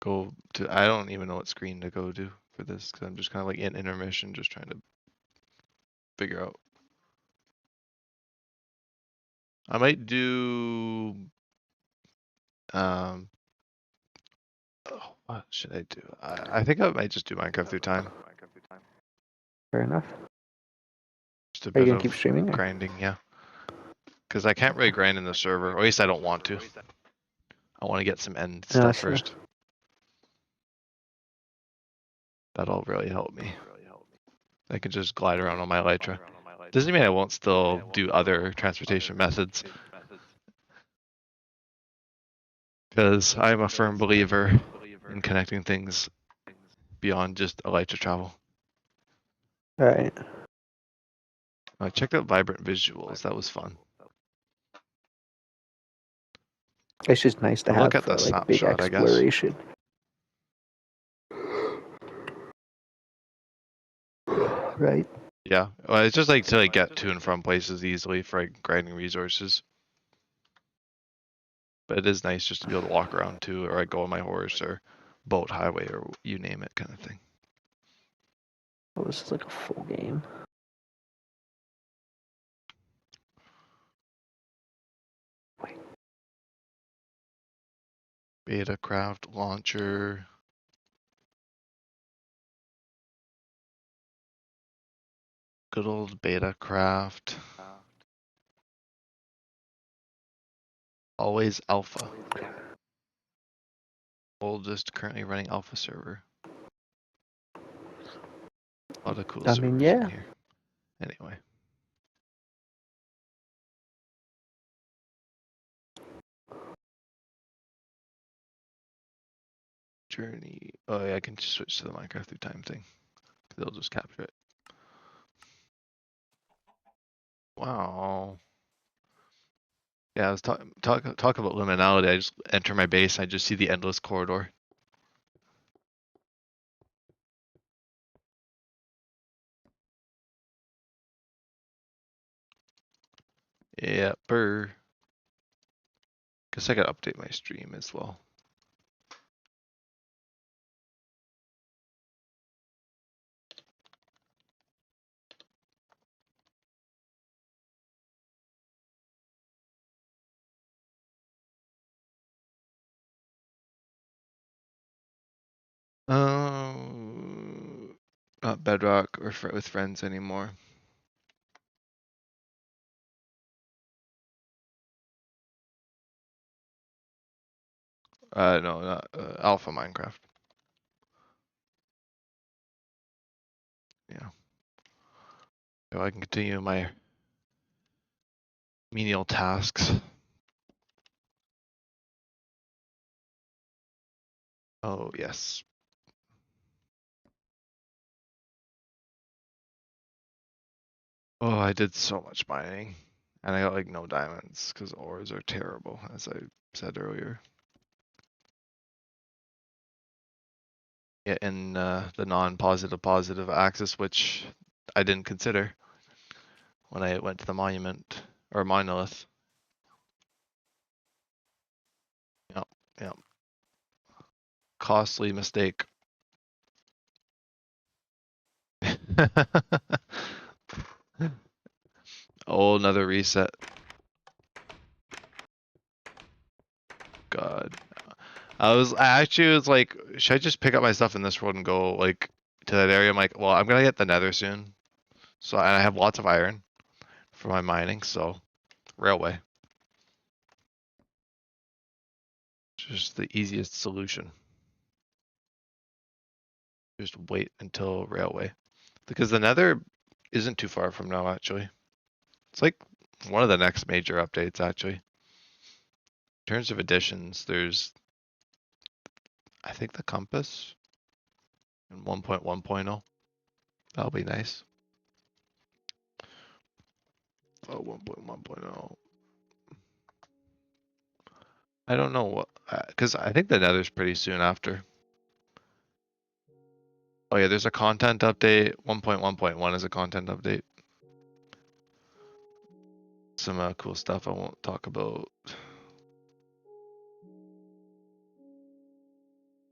go to, I don't even know what screen to go to for this because I'm just kind of like in intermission, just trying to figure out. I might do, oh, what should I do? I think I might just do Minecraft through time. Fair enough. Just a Are you bit gonna keep of streaming? Or? grinding, yeah. Because I can't really grind in the server, or at least I don't want to. I want to get some end stuff Sure. first. That'll really help me. I can just glide around on my Elytra. Doesn't mean I won't still do other transportation methods. Because I'm a firm believer in connecting things beyond just Elytra travel. Alright. I checked out Vibrant Visuals. That was fun. It's just nice to But have look at for the like big snapshot, I guess. exploration. Right? Yeah, well, it's just like to like get to and from places easily for like grinding resources. But it is nice just to be able to walk around too, or I go on my horse or boat highway or you name it kind of thing. Oh, this is like a full game. Wait. Beta craft launcher. Good old beta craft. Always alpha. Oldest currently running alpha server. A lot of cool servers in here. Anyway. Journey. Oh yeah, I can just switch to the Minecraft through time thing. They'll just capture it. Wow. Yeah, I was talk about liminality. I just enter my base. I just see the endless corridor. Yeah, burr. Guess I gotta update my stream as well. Not Bedrock or with friends anymore. No, not Alpha Minecraft. Yeah. So I can continue my menial tasks. Oh, yes. Oh, I did so much mining. And I got like no diamonds because ores are terrible, as I said earlier. Yeah, in the non-positive positive axis, which I didn't consider when I went to the monument or monolith. Yep, yep. Costly mistake. Oh, another reset. God. I actually was like, should I just pick up my stuff in this road and go like to that area? I'm like, well, I'm gonna get the nether soon. So, and I have lots of iron for my mining, so railway. Just the easiest solution. Just wait until railway. Because the nether isn't too far from now, actually. It's like one of the next major updates, actually. In terms of additions, there's, I think, the compass in 1.1.0. That'll be nice. Oh, 1.1.0. I don't know what, because I think the nether's pretty soon after. Oh yeah, there's a content update. 1.1.1 is a content update. Some cool stuff I won't talk about.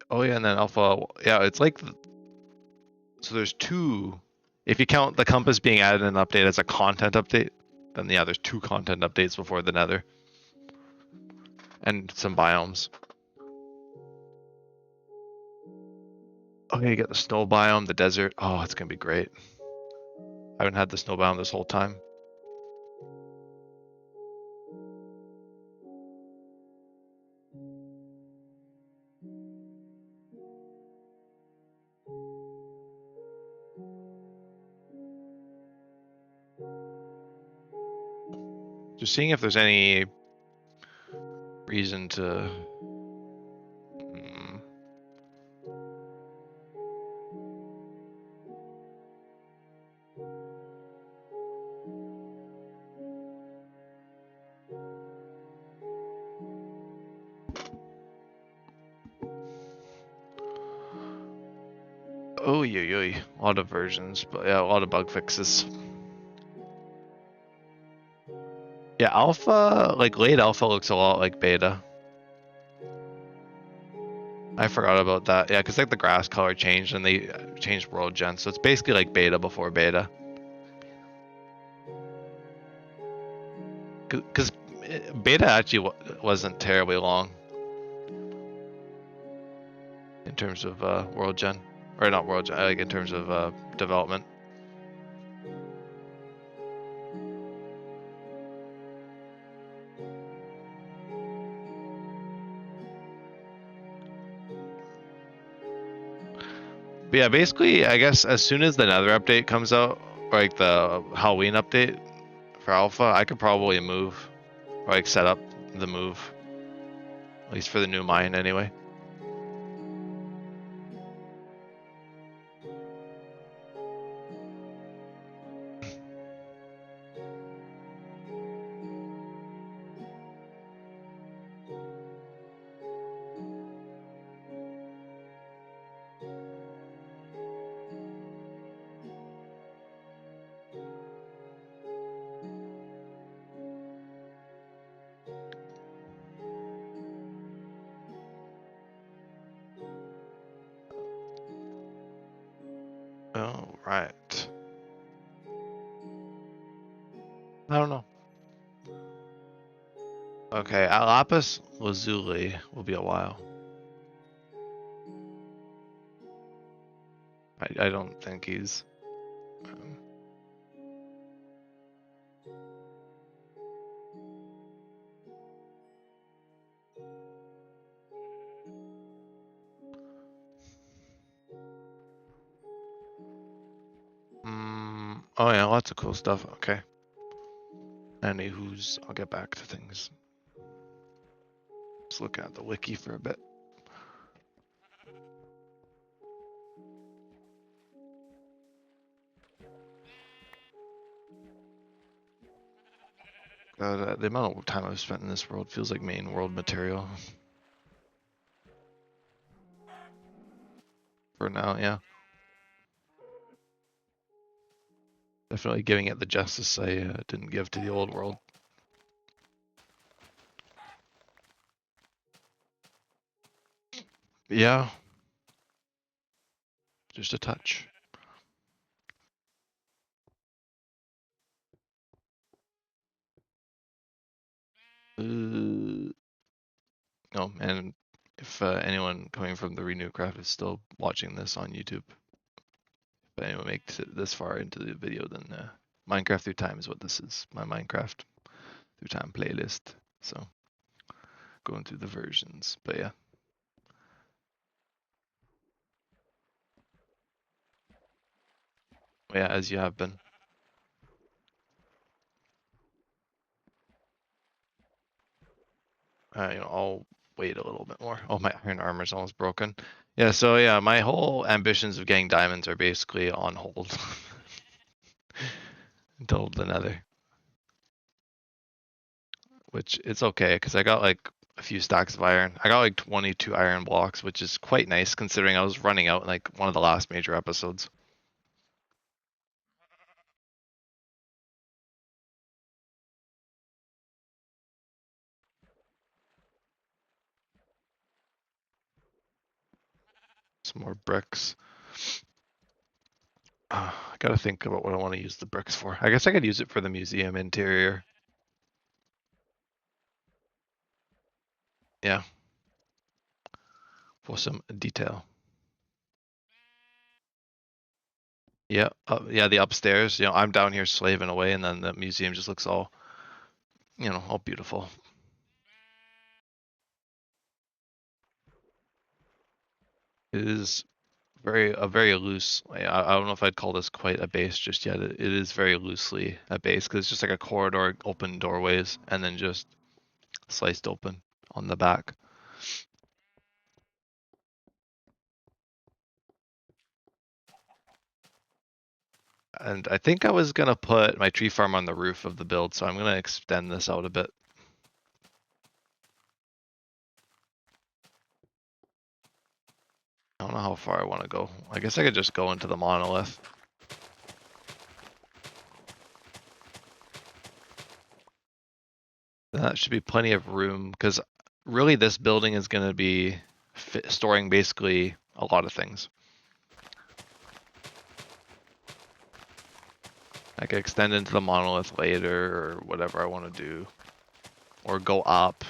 Oh yeah, and then alpha. Yeah, it's like so. There's two. If you count the compass being added in an update as a content update, then yeah, there's two content updates before the nether and some biomes. Okay, you get the snow biome, the desert. Oh, it's gonna be great. I haven't had the snow biome this whole time. Just seeing if there's any reason to. Hmm. Oh, yeah, a lot of versions, but yeah, a lot of bug fixes. Yeah, alpha, like late alpha looks a lot like beta. I forgot about that. Yeah, because like the grass color changed and they changed world gen, so it's basically like beta before beta. Because beta actually wasn't terribly long in terms of world gen, or not world gen, like in terms of development. But yeah, basically, I guess as soon as the Nether update comes out, like the Halloween update for Alpha, I could probably move, or like set up the move, at least for the new mine anyway. Oh, right. I don't know. Okay, Lapis Lazuli will be a while. I don't think he's. Oh yeah, lots of cool stuff. Okay. Anywho's, I'll get back to things. Let's look at the wiki for a bit. The amount of time I've spent in this world feels like main world material. For now, yeah. Definitely giving it the justice I didn't give to the old world. Yeah. Just a touch. No, and if anyone coming from the Renew Craft is still watching this on YouTube, if anyone makes it this far into the video, then Minecraft Through Time is what this is. My Minecraft Through Time playlist. So going through the versions, but yeah. Yeah, as you have been. I'll wait a little bit more. Oh, my iron armor's almost broken. Yeah, so yeah, my whole ambitions of getting diamonds are basically on hold until the nether, which it's okay because I got like a few stacks of iron. I got like 22 iron blocks, which is quite nice considering I was running out in like one of the last major episodes. Some more bricks. I gotta think about what I want to use the bricks for. I guess I could use it for the museum interior. Yeah. For some detail. Yeah, yeah, the upstairs. I'm down here slaving away, and then the museum just looks all, all beautiful. It is a very loose. I don't know if I'd call this quite a base just yet. It is very loosely a base because it's just like a corridor, open doorways, and then just sliced open on the back. And I think I was gonna put my tree farm on the roof of the build, so I'm gonna extend this out a bit. I don't know how far I want to go. I guess I could just go into the monolith. That should be plenty of room because really this building is going to be storing basically a lot of things. I could extend into the monolith later or whatever I want to do. Or go up.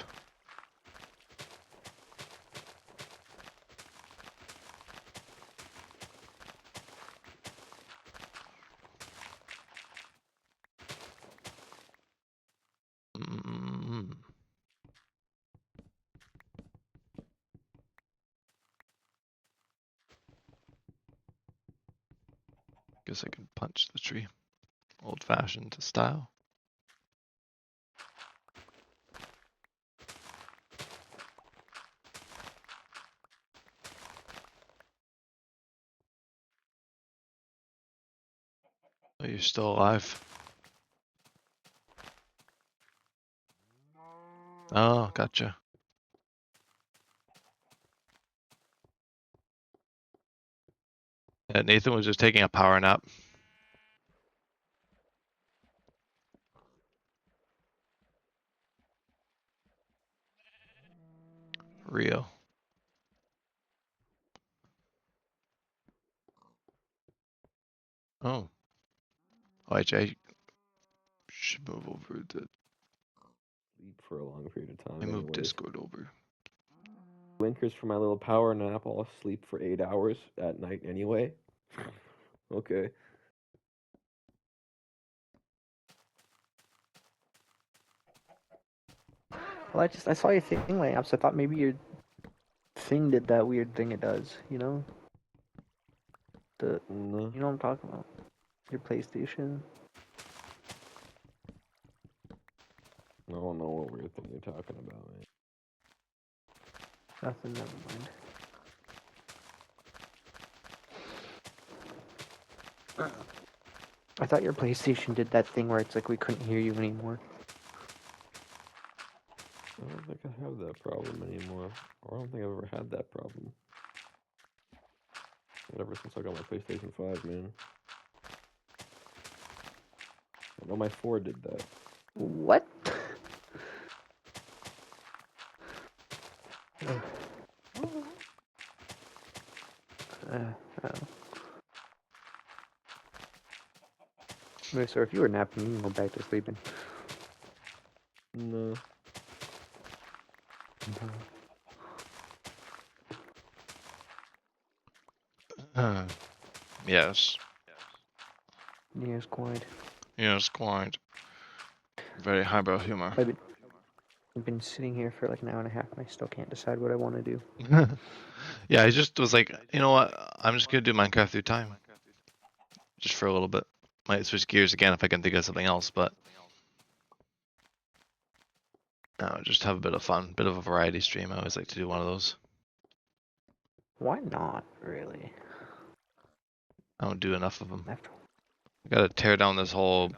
Mm. Guess I can punch the tree. Old-fashioned style. Oh, you're still alive. Oh, gotcha. Yeah, Nathan was just taking a power nap. Rio. Oh. I should move over the. Sleep for a long period of time. I moved Anyways, Discord over. blinkers for my little power nap. I'll sleep for 8 hours at night anyway. Okay. Well, I saw your thing light up, so I thought maybe your thing did that weird thing it does. You know, No. you know what I'm talking about. Your PlayStation. I don't know what weird thing you're talking about, man. Nothing. Never mind. I thought your PlayStation did that thing where it's like we couldn't hear you anymore. I don't think I have that problem anymore. Or I don't think I've ever had that problem. Not ever since I got my PlayStation 5, man. I know my 4 did that. What? Oh. Okay, so if you were napping, you can go back to sleeping. No. Yes. Yes, quite. Yes, quite. Very highbrow humor. I've been sitting here for like an hour and a half, and I still can't decide what I want to do. Yeah, I just was like, you know what? I'm just gonna do Minecraft through time, just for a little bit. Might switch gears again if I can think of something else, but just have a bit of fun, bit of a variety stream. I always like to do one of those. Why not, really? I don't do enough of them. After I gotta tear down this whole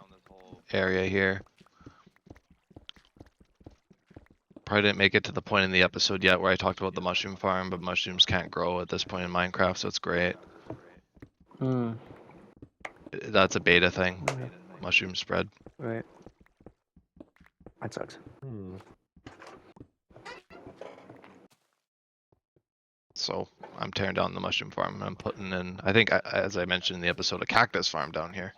area here. Probably didn't make it to the point in the episode yet where I talked about the mushroom farm, but mushrooms can't grow at this point in Minecraft, so it's great. That's a beta thing. Okay. Mushroom spread. Right. That sucks. So I'm tearing down the mushroom farm and I'm putting in, I think, as I mentioned in the episode, a cactus farm down here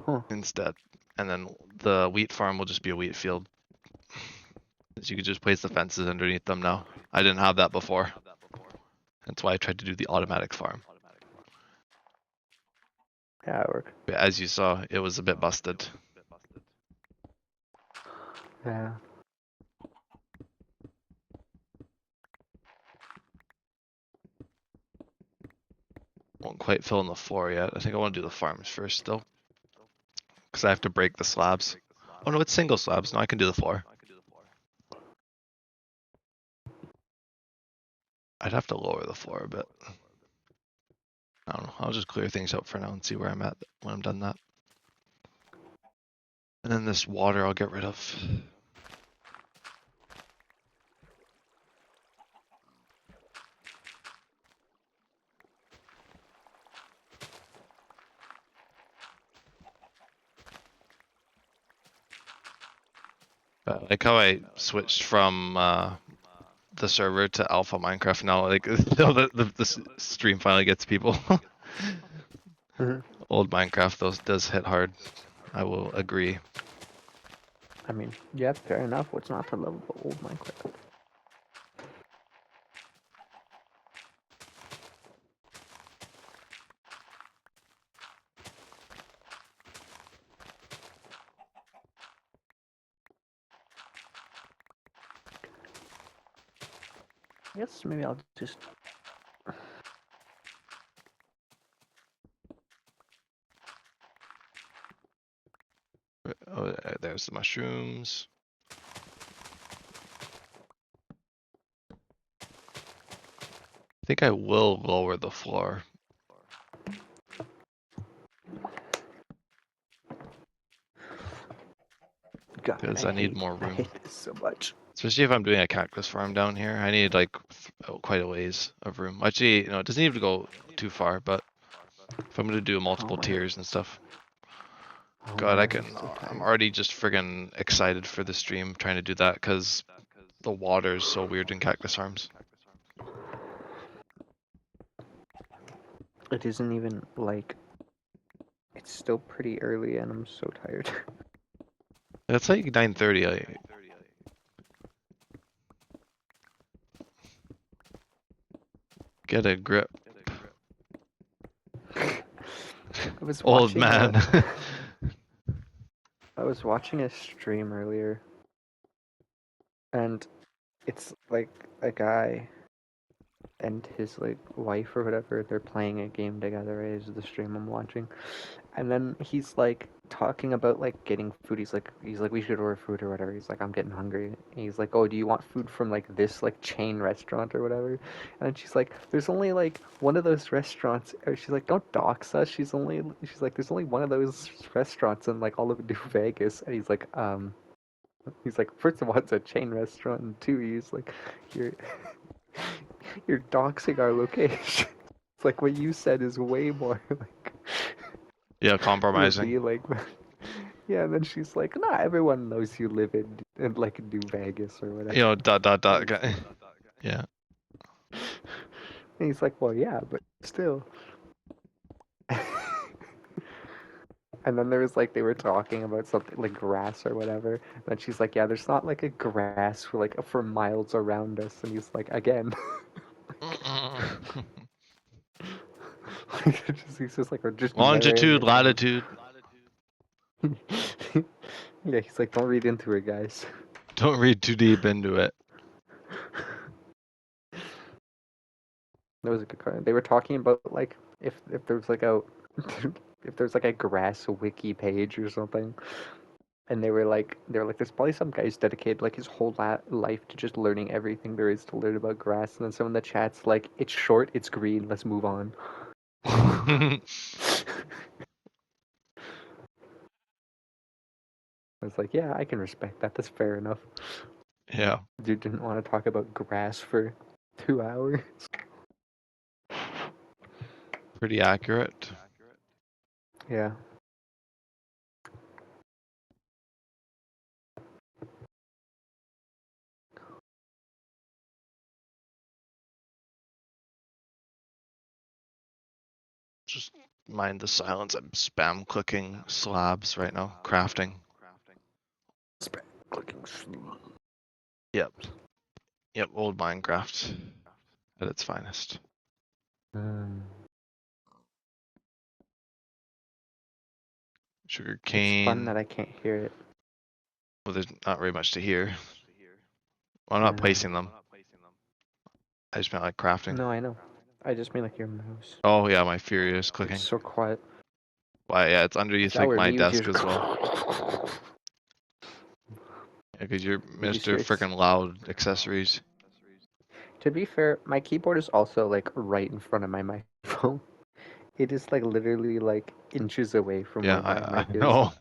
Huh. instead. And then the wheat farm will just be a wheat field. So you could just place the fences underneath them now. I didn't have that before. That's why I tried to do the automatic farm. Yeah, it worked. But as you saw, it was a bit busted. Yeah. Won't quite fill in the floor yet. I think I want to do the farms first still. Because I have to break the slabs. Oh no, it's single slabs. No, I can do the floor. I'd have to lower the floor a bit. I don't know. I'll just clear things out for now and see where I'm at when I'm done that. And then this water I'll get rid of. Like how I switched from the server to Alpha Minecraft now. Like the stream finally gets people. Old Minecraft does hit hard. I will agree. I mean, yeah, fair enough. What's not to love about old Minecraft? I guess maybe I'll just. Oh, there's the mushrooms. I think I will lower the floor. God, Because I need more room. hate this so much. Especially if I'm doing a cactus farm down here. I need like quite a ways of room. Actually, it doesn't need to go too far, but if I'm gonna do multiple my- tiers and stuff. Oh God, my, I I'm can. so I'm tired. already just friggin' excited for the stream trying to do that because the water is so weird in cactus farms. It isn't even like. It's still pretty early, and I'm so tired. It's like 9:30. Get a grip, I was old watching man. I was watching a stream earlier, and it's like a guy and his like wife or whatever. They're playing a game together. Right? Is the stream I'm watching, and then he's like talking about like getting food. He's like we should order food or whatever. He's like I'm getting hungry. And he's like, oh, do you want food from like this like chain restaurant or whatever? And then she's like, there's only like one of those restaurants. Or she's like, don't dox us. She's like, there's only one of those restaurants in like all of New Vegas. And he's like, first of all, it's a chain restaurant, and two, he's like, you're you're doxing our location. It's like what you said is way more like Yeah, compromising. revealing. Yeah, and then she's like, nah, everyone knows you live in like New Vegas or whatever. Dot dot dot. Yeah. And he's like, well, yeah, but still. And then there was like they were talking about something like grass or whatever. And then she's like, yeah, there's not like a grass for miles around us. And he's like, again. He's just like, or just Longitude, narrating. latitude. Yeah, he's like, don't read into it, guys. Don't read too deep into it. That was a good card. They were talking about like if there's like a if there's like a grass wiki page or something, and they were like there's probably some guy's dedicated like his whole life to just learning everything there is to learn about grass, and then some in the chat's like it's short, it's green, let's move on. I was like, yeah, I can respect that. That's fair enough. Yeah. Dude didn't want to talk about grass for 2 hours. Pretty accurate. Yeah. Just mind the silence. I'm spam clicking slabs right now. Crafting. Clicking. Yep. Yep. Old Minecraft at its finest. Sugar It's fun that cane. I can't hear it. Well, there's not very much to hear. Well, I'm not placing them. I just meant like crafting. No, I know. I just mean like your mouse. Oh yeah, my furious It's clicking. so quiet. Why? Yeah, it's underneath That like were my me with desk your. as well. Yeah, because you're Did you Mr. see it's? Freaking Loud accessories. To be fair, my keyboard is also like right in front of my microphone. It is like literally like inches away from Yeah, where my I mic is. know.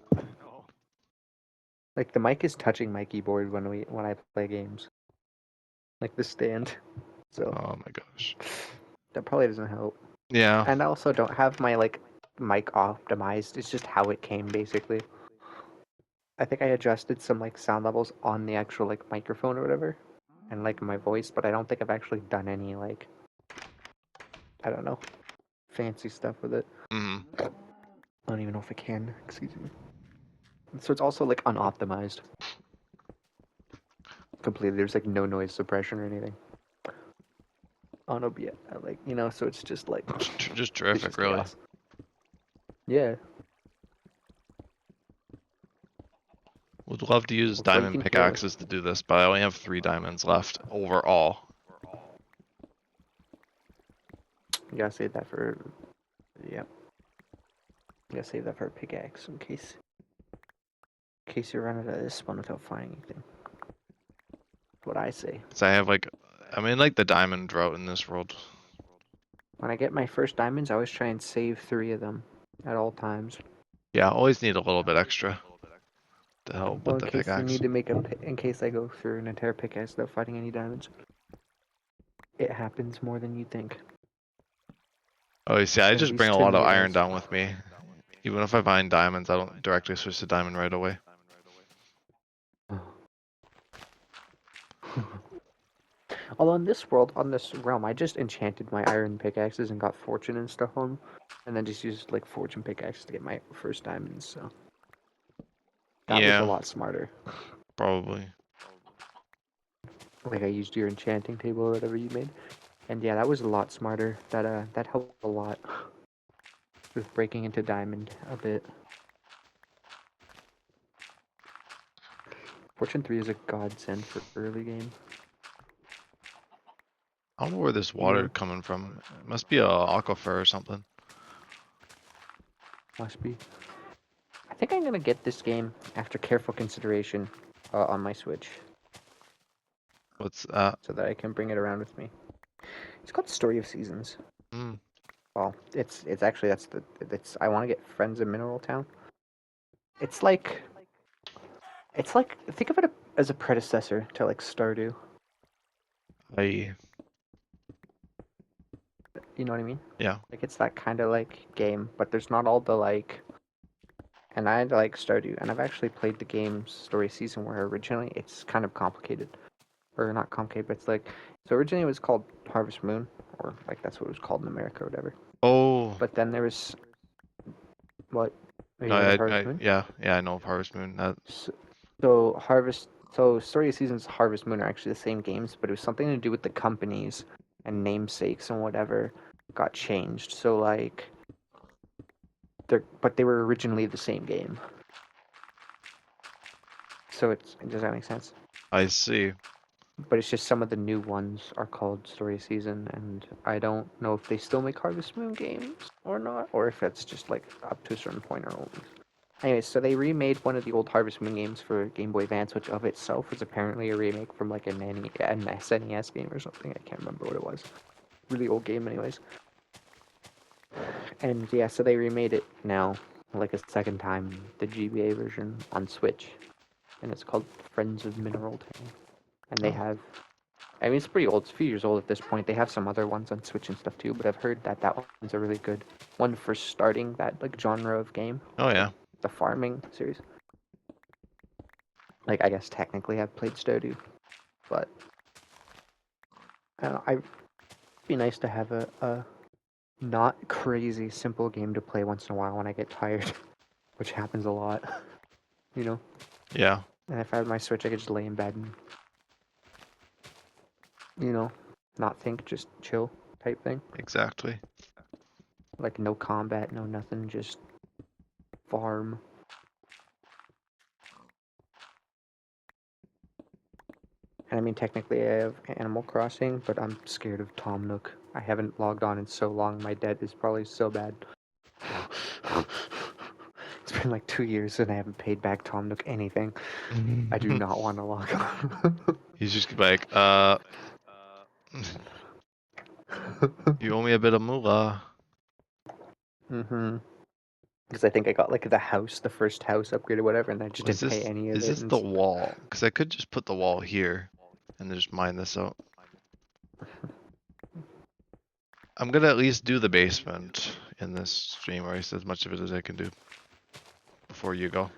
Like the mic is touching my keyboard when I play games. Like the stand. So Oh my gosh. that probably doesn't help. Yeah. And I also don't have my like mic optimized. It's just how it came basically. I think I adjusted some like sound levels on the actual like microphone or whatever, and like my voice, but I don't think I've actually done any like I don't know fancy stuff with it. Mm. I don't even know if I can. Excuse me. So it's also like unoptimized completely. There's like no noise suppression or anything on OBS. Like so it's just like Just it's terrific, just really. chaos. Yeah. Would love to use Hopefully you diamond can hear it. pickaxes to do this, but I only have 3 diamonds left overall. You gotta save that for yeah. You gotta save that for a pickaxe in case you run out of this one without finding anything. That's what I say. Cause I have like, I'm in like the diamond drought in this world. When I get my first diamonds, I always try and save 3 of them at all times. Yeah, I always need a little bit extra to help Well, with in the case you pickaxe. need to make in case I go through an entire pickaxe without finding any diamonds. It happens more than you think. Oh, you see, I At just bring least a to lot of me, it iron does. down with me. Even if I find diamonds, I don't directly switch to diamond right away. Although in this world, on this realm, I just enchanted my iron pickaxes and got fortune and stuff on them, and then just used like fortune pickaxes to get my first diamonds. So that was a Yeah, lot smarter. probably. Like I used your enchanting table or whatever you made, and yeah, that was a lot smarter. That helped a lot with breaking into diamond a bit. Fortune 3 is a godsend for early game. I don't know where this You water know, coming from. It must be a aquifer or something. must be. I think I'm gonna get this game after careful consideration on my Switch, What's that? so that I can bring it around with me. It's called Story of Seasons. Mm, Well, it's actually it's I want to get Friends in Mineral Town. It's like think of it as a predecessor to like Stardew. I You know what I mean? yeah. Like it's that kind of like game, but there's not all the like. And I like Stardew, and I've actually played the game Story Season where originally it's kind of complicated, or not complicated, but it's like so originally it was called Harvest Moon, or like that's what it was called in America or whatever. Oh But then there was what? Have no, you heard of Harvest I Moon? yeah I know of Harvest Moon. That So Story of Seasons, Harvest Moon are actually the same games, but it was something to do with the companies and namesakes and whatever got changed. So like but they were originally the same game. So does that make sense? I see. But it's just some of the new ones are called Story Season, and I don't know if they still make Harvest Moon games or not, or if it's just like up to a certain point or only. Anyway, so they remade one of the old Harvest Moon games for Game Boy Advance, which of itself is apparently a remake from like an SNES game or something. I can't remember what it was. Really old game, anyways. And yeah, so they remade it now, like a second time, the GBA version on Switch, and it's called Friends of Mineral Town. And they Oh have, I mean, it's pretty old. It's a few years old at this point. They have some other ones on Switch and stuff too, but I've heard that one's a really good one for starting that like genre of game, oh like yeah. the farming series. Like I guess technically I've played Stardew, but I don't know. It'd be nice to have a not crazy simple game to play once in a while when I get tired, which happens a lot, you know. Yeah, And if I had my Switch, I could just lay in bed and, you know, not think, just chill type thing. exactly. Like no combat, no nothing, just farm. And I mean, technically, I have Animal Crossing, but I'm scared of Tom Nook. I haven't logged on in so long. My debt is probably so bad. It's been like 2 years and I haven't paid back Tom Nook anything. I do not want to log on. He's just like, you owe me a bit of moolah. Mm-hmm. Because I think I got like the house, the first house upgrade or whatever, and I just Was didn't pay this, any of is it. this And the wall? Because I could just put the wall here and then just mine this out. I'm gonna at least do the basement in this stream, or at least as much of it as I can do before you go.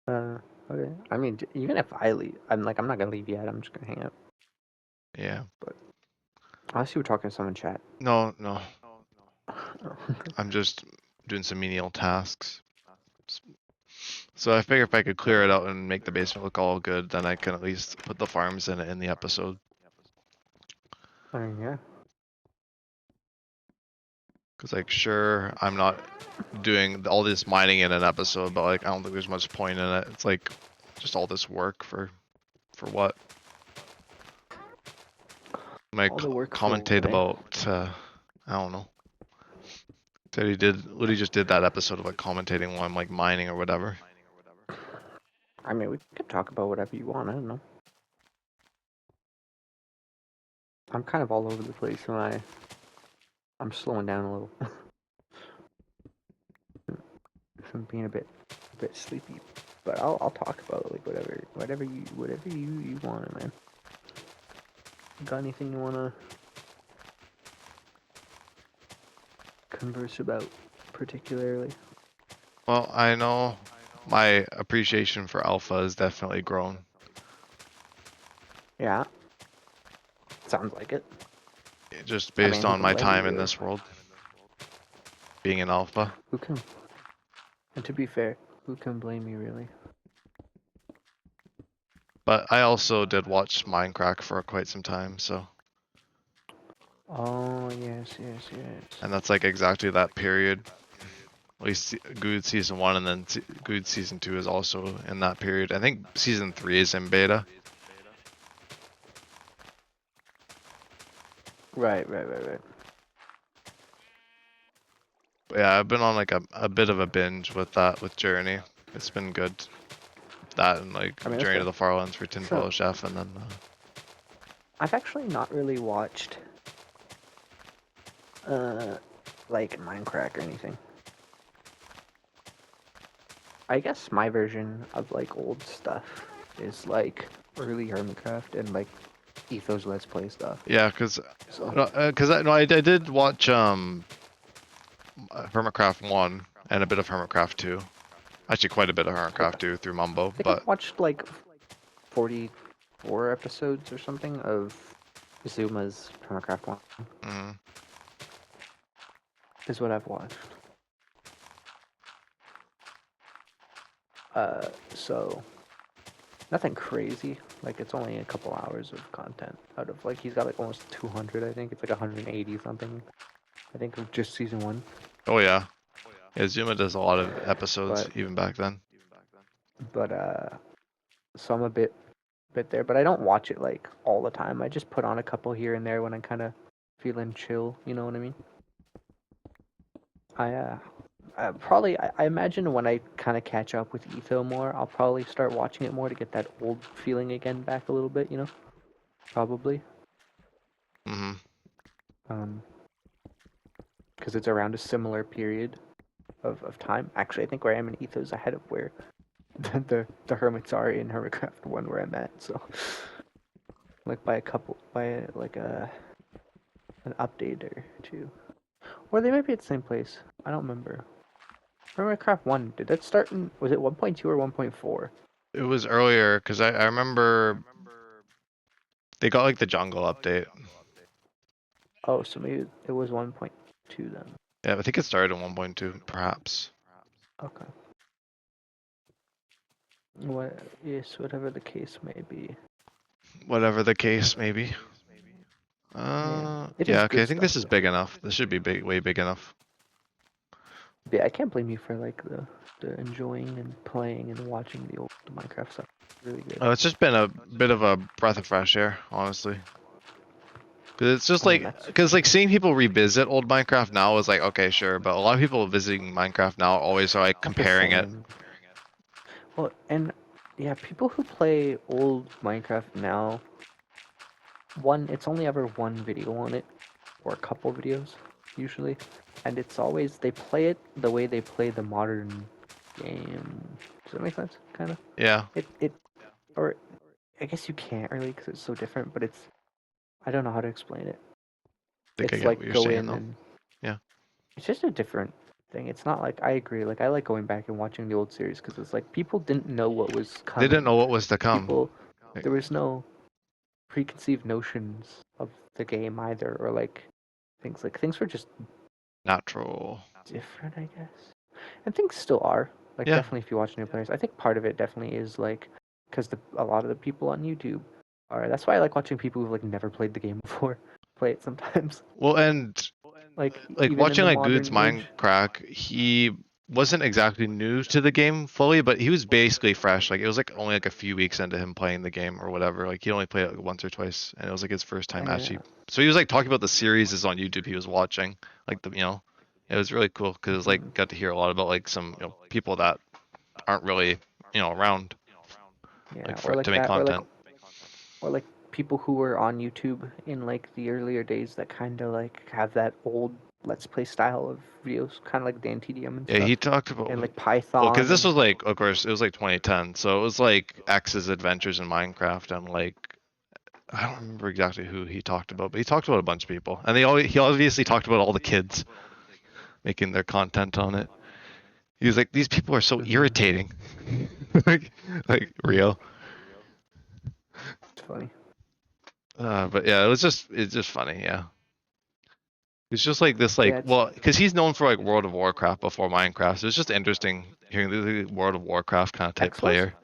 okay. I mean, even if I leave, I'm not gonna leave yet. I'm just gonna hang out. Yeah. But I see we're talking to someone in chat. No, no. Oh. I'm just doing some menial tasks. So I figure if I could clear it out and make the basement look all good, then I can at least put the farms in it in the episode. Yeah. Because like, sure, I'm not doing all this mining in an episode, but like, I don't think there's much point in it. It's like just all this work for what? Like All the work for commentate what, eh? about I don't know. Said he did. Literally just did that episode of like commentating while I'm like mining or whatever. I mean, we could talk about whatever you want. I don't know. I'm kind of all over the place, and I'm slowing down a little. I'm being a bit sleepy, but I'll talk about like whatever you want, man. Got anything you wanna converse about particularly? Well, I know my appreciation for alpha has definitely grown. Yeah, sounds like it. Just I based mean, who on can my blame you, time in really? this world, being an alpha. Who can? And to be fair, who can blame you, really? But I also did watch Minecraft for quite some time, so. Oh yes. And that's like exactly that period. At least Good Season 1 and then Good Season 2 is also in that period. I think Season 3 is in beta. Right. But yeah, I've been on like a bit of a binge with that, with Journey. It's been good. That and like I mean, that's Journey to fair. the Farlands for Tinfoil So, Chef, and then I've actually not really watched like Minecraft or anything. I guess my version of like old stuff is like early Hermitcraft and like Ethos Let's Play stuff. yeah, because So I did watch Hermitcraft 1 and a bit of Hermitcraft 2. Actually, quite a bit of like Hermitcraft 2 through Mumbo, I think but I've watched like 44 episodes or something of Zuma's Hermitcraft 1 mm, is what I've watched. So nothing crazy. Like it's only a couple hours of content out of like he's got like almost 200. I think it's like 180 something. I think of just season 1. oh yeah. Yeah, Zuma does a lot of episodes But even back then. but so I'm a bit there, but I don't watch it like all the time. I just put on a couple here and there when I'm kind of feeling chill. You know what I mean? I imagine when I kind of catch up with Etho more, I'll probably start watching it more to get that old feeling again back a little bit. You know, probably. Hmm. Because it's around a similar period of time. Actually, I think where I am in Etho is ahead of where the hermits are in Hermitcraft 1 where I'm at. So like by like an update or two. Or they might be at the same place. I don't remember. Hermitcraft 1, did that start in, was it 1.2 or 1.4? It was earlier because I remember they got like the jungle update. Oh, so maybe it was 1.2 then. Yeah, I think it started at 1.2, perhaps. Okay. What is whatever the case may be. Whatever the case may be. Yeah, it Yeah, is okay, good I think this stuff is though. big enough. This should be big, way big enough. Yeah, I can't blame you for like the enjoying and playing and watching the old Minecraft stuff. Really good. Oh, it's just been a bit of a breath of fresh air, honestly. Cause it's just I mean, like, that's cause like seeing people revisit old Minecraft now is like, okay, sure, but a lot of people visiting Minecraft now always are like not the comparing it. same. Well, and yeah, people who play old Minecraft now, it's only ever one video on it, or a couple videos, usually, and it's always they play it the way they play the modern game. Does that make sense? Kind of. Yeah, It or I guess you can't really because it's so different, but I don't know how to explain it. I think I It's get what like you're go saying in though. and Yeah. it's just a different thing. It's not like I agree. Like I like going back and watching the old series because it's like people didn't know what was They didn't coming. know what was to come. People, Like, there was no preconceived notions of the game either, or like things were just natural. different, I guess. And things still are. Like Yeah. definitely, if you watch new players, I think part of it definitely is like because a lot of the people on YouTube are. That's why I like watching people who've like never played the game before play it sometimes. Well, and Like like even in watching the like Good's modern age. Minecraft, he wasn't exactly new to the game fully, but he was basically fresh. Like it was like only like a few weeks into him playing the game or whatever. Like he only played it like once or twice, and it was like his first time Yeah. actually. So he was like talking about the series is on YouTube he was watching, like it was really cool because like Hmm. got to hear a lot about like some people that aren't really around Yeah, like or for to like make that, content. or like people who were on YouTube in like the earlier days that kind of like have that old Let's Play style of videos, kind of like Dan TDM and Yeah, stuff, he talked about and like well, because Python this and was like, of course, it was like 2010, so it was like X's adventures in Minecraft and like I don't remember exactly who he talked about, but he talked about a bunch of people, and he obviously talked about all the kids making their content on it. He was like, these people are so Mhm. irritating, like real. It's funny. But yeah, it's just funny, yeah. It's just like this, Yeah, like, it's well, because he's known for like World of Warcraft before Minecraft, so it's just interesting hearing the World of Warcraft kind of type X was. player.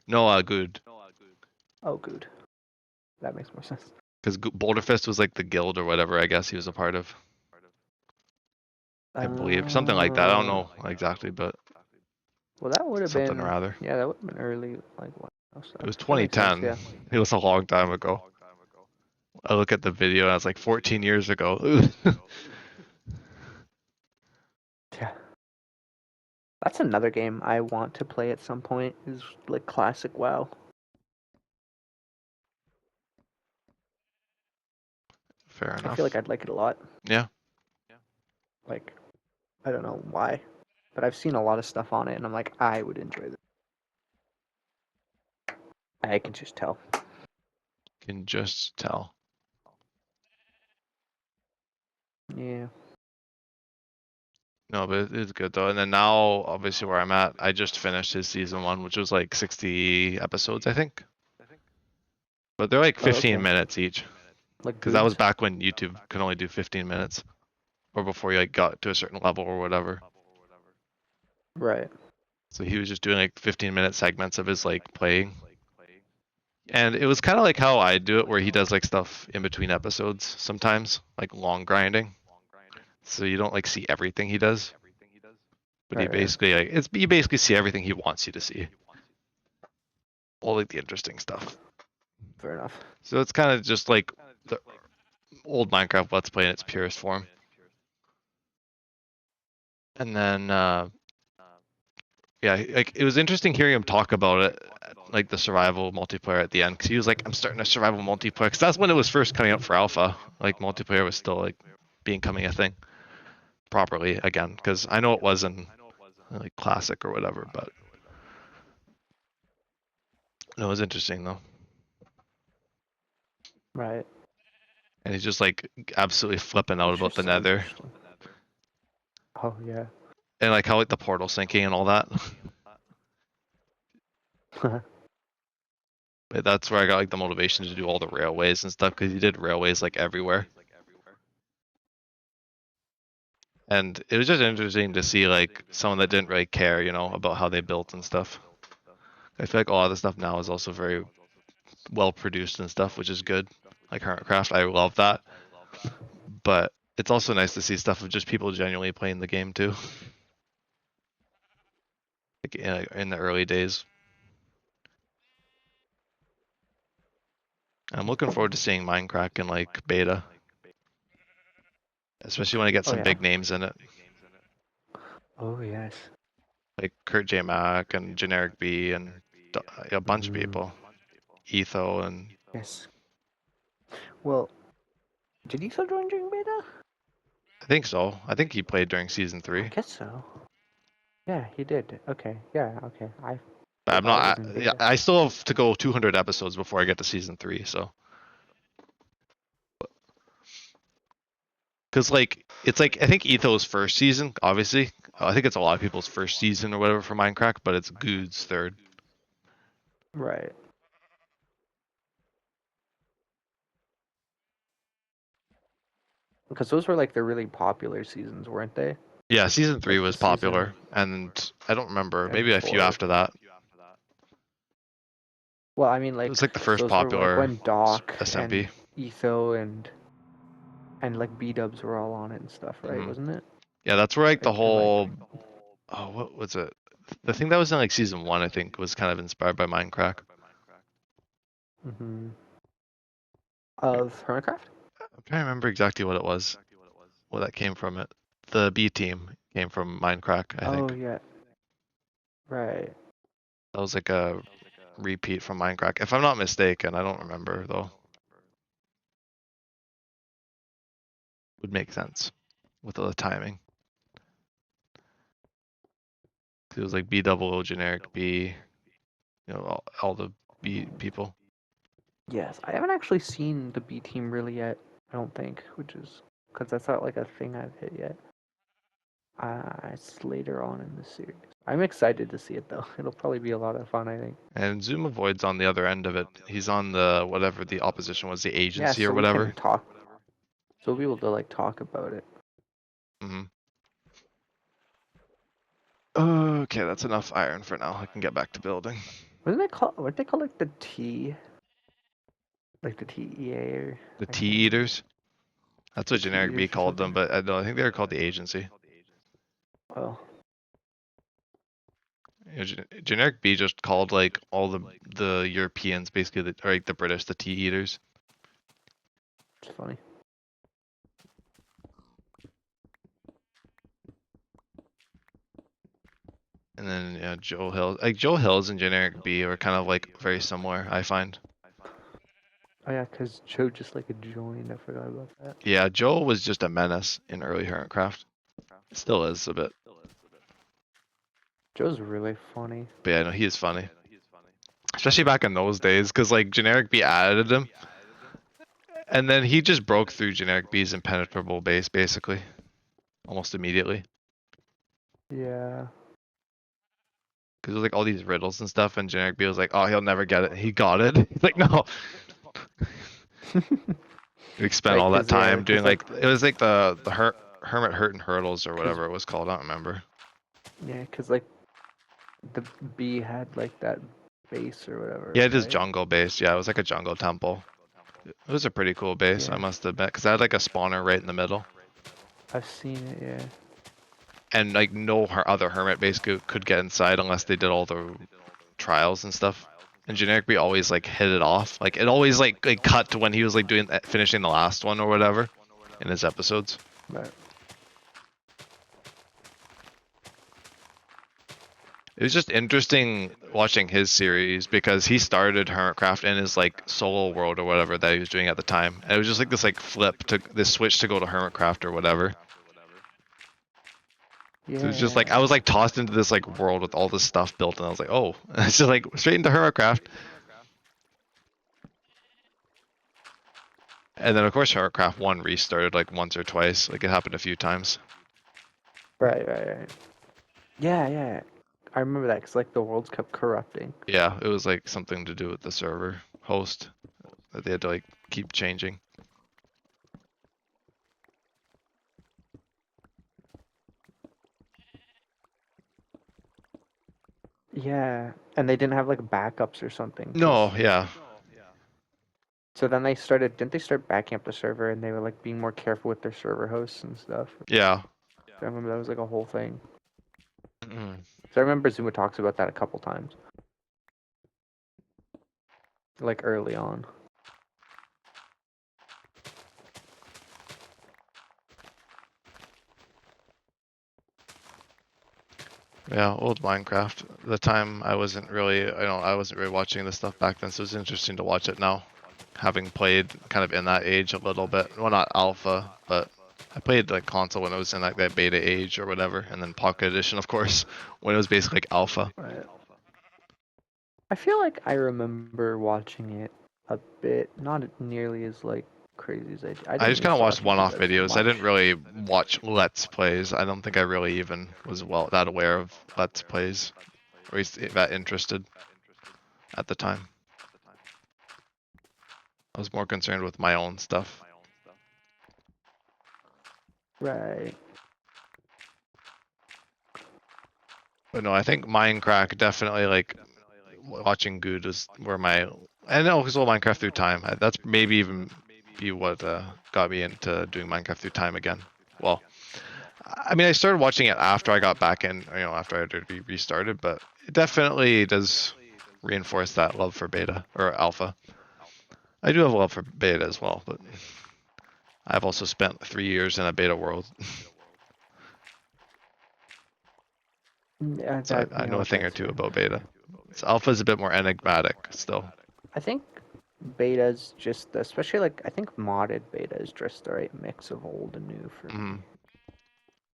No, good. Oh, good. That makes more sense. Because Boulderfist was like the guild or whatever, I guess he was a part of. I believe something like that. I don't Uh, know exactly, but well, that would have something or been other. yeah, that would have been early like what It was stuff. That makes sense. 2010. Yeah. It was a long time ago. I look at the video and it's like 14 years ago. Yeah. That's another game I want to play at some point. Is like classic WoW. Fair I feel like enough. I'd like it a lot. Yeah, Like I don't know why, but I've seen a lot of stuff on it, and I'm like, I would enjoy this. I can just tell. can just tell. Yeah. No, but it's good though. And then now, obviously, where I'm at, I just finished his season one, which was like 60 episodes, I think. But they're like Oh, 15 okay. minutes each, Like because that was Goods. back when YouTube could only do 15 minutes, or before you like got to a certain level or whatever. Right. So he was just doing like 15-minute segments of his like playing. And it was kind of like how I do it, where he does like stuff in between episodes sometimes, like long grinding. So you don't like see everything he does, but he Right. Right. basically like you basically see everything he wants you to see, all like the interesting stuff. Fair enough. So it's kind of just like the old Minecraft Let's Play in its purest form. And then yeah, like it was interesting hearing him talk about it, like the survival multiplayer at the end, because he was like, "I'm starting a survival multiplayer," because that's when it was first coming out for alpha. Like multiplayer was still like becoming a thing properly again, because I know it was in like classic or whatever, but no, it was interesting though. Right. And he's just like absolutely flipping out about the Interesting. Nether Interesting. Oh yeah. and like how like the portal sinking and all that. But that's where I got like the motivation to do all the railways and stuff, because he did railways like everywhere. And it was just interesting to see like someone that didn't really care, about how they built and stuff. I feel like a lot of the stuff now is also very well produced and stuff, which is good. Like Hermitcraft, I love that. But it's also nice to see stuff of just people genuinely playing the game too. Like in the early days. I'm looking forward to seeing Minecraft in like beta, especially when I get Oh some yeah. big names in it, Oh yes. like Kurt J. Mack and Generic B and a bunch of people, Etho and Yes. Well, did you still join during beta? I think so. I think he played during season I 3. guess so. Yeah, he did. Okay. Yeah. Okay. I But I'm forgot it was not. in Yeah, beta. I still have to go 200 episodes before I get to season 3. So, because like it's like I think Etho's first season, obviously. I think it's a lot of people's first season or whatever for Minecraft, but it's Good's third. Right. Because those were like the really popular seasons, weren't they? Yeah, season 3 Like the was season popular, and I don't remember. and Maybe a few 4. after that. Well, I mean, It like was like the first those were like popular when Doc and SMP. Etho and like B Dubs were all on it and stuff, right? Hmm. Wasn't it? Yeah, that's where like the Like they're like, whole what was it? The thing that was in like season 1, I think, was kind of inspired by Minecraft. mm-hmm. Of Hermitcraft. I'm trying to remember exactly what it was, where that came from. It the B team came from Minecraft, I Oh think. yeah. Right. That was like a repeat from Minecraft, if I'm not mistaken. I don't remember though. Would make sense with the timing. It was like B double O generic B, all the B people. Yes, I haven't actually seen the B team really yet. I don't think, which is because that's not like a thing I've hit yet. It's later on in the series. I'm excited to see it though. It'll probably be a lot of fun, I think. And Zoom Avoid's on the other end of it. He's on the whatever the opposition was, the Yeah, agency or so we can whatever. talk. So we'll be able to like talk about it. Hmm. Okay, that's enough iron for now. I can get back to building. Wasn't it called? What they call like the T, like the TEA or The I Tea can't remember. Eaters. That's The what T generic B eaters or called them, something. but I think they were called the agency. Oh, Generic B just called like all the Europeans, basically, or like the British, the Tea Eaters. it's funny. And then Joe Hills, like Joe Hills and generic B are kind of like very similar, I find. Oh yeah, because Joe just like joined. I forgot about that. Yeah, Joe was just a menace in early Hermitcraft. Still is a bit, Joe's really funny. but yeah, no, he is funny, especially back in those days, because like generic B added him, and then he just broke through generic B's impenetrable base basically, almost immediately. Yeah. Because there's like all these riddles and stuff, and generic B was like, "Oh, he'll never get it." He got it. He's like, "No." We spent Right, all that cause yeah, time doing cause like it was like the Hermit Hurt and Hurdles or cause whatever it was called. I don't remember. yeah, cause like the B had like that base or Yeah, whatever, it is right? jungle based. Yeah, it was like a jungle temple. It was a pretty cool base, I Yeah, must admit, because I had like a spawner right in the middle, I've seen it. Yeah. and like no other hermit base could get inside unless they did all the trials and stuff. And generic B always like hit it off. Like it always like cut to when he was like doing finishing the last one or whatever in his episodes. But It was just interesting watching his series because he started Hermitcraft in his like solo world or whatever that he was doing at the time. And it was just like this like flip to this switch to go to Hermitcraft or whatever. So it was just like I yeah. was like tossed into this like world with all this stuff built, and I was like, oh, it's just like straight into Hermitcraft. And then of course Hermitcraft 1 restarted like once or twice. Like it happened a few times. Right. Yeah, yeah. I remember that because like the worlds kept corrupting. Yeah, it was like something to do with the server host that they had to like keep changing. Yeah, and they didn't have like backups or something, No, cause yeah, so then didn't they start backing up the server and they were like being more careful with their server hosts and stuff. yeah. I remember that was like a whole thing. Mm. So I remember Zuma talks about that a couple times, like early on. Yeah, old Minecraft. The time I wasn't really, I wasn't really watching this stuff back then, so it's interesting to watch it now, having played kind of in that age a little bit. Well, not alpha, but I played like console when it was in like that beta age or whatever, and then Pocket Edition, of course, when it was basically like alpha. Right. I feel like I remember watching it a bit, not nearly as like crazy as I did. I I didn't just kind used of to watched watch YouTube one-off as videos. I much. didn't really watch Let's Plays. I don't think I really even was that aware of Let's Plays, or at least that interested at the time. I was more concerned with my own stuff. Right. But no, I think Minecraft definitely like watching Good is where my I know because well Minecraft through time. That's maybe even be what got me into doing Minecraft through time again. Well, I mean I started watching it after I got back in, after I had restarted, but it definitely does reinforce that love for beta or alpha. I do have a love for beta as well, but I've also spent 3 years in a beta world, Yeah, so that I know a thing or that's two fair. about beta. So alpha is a bit more enigmatic still. I think beta's just, especially like I think modded beta is just the right mix of old and new for me. Mm.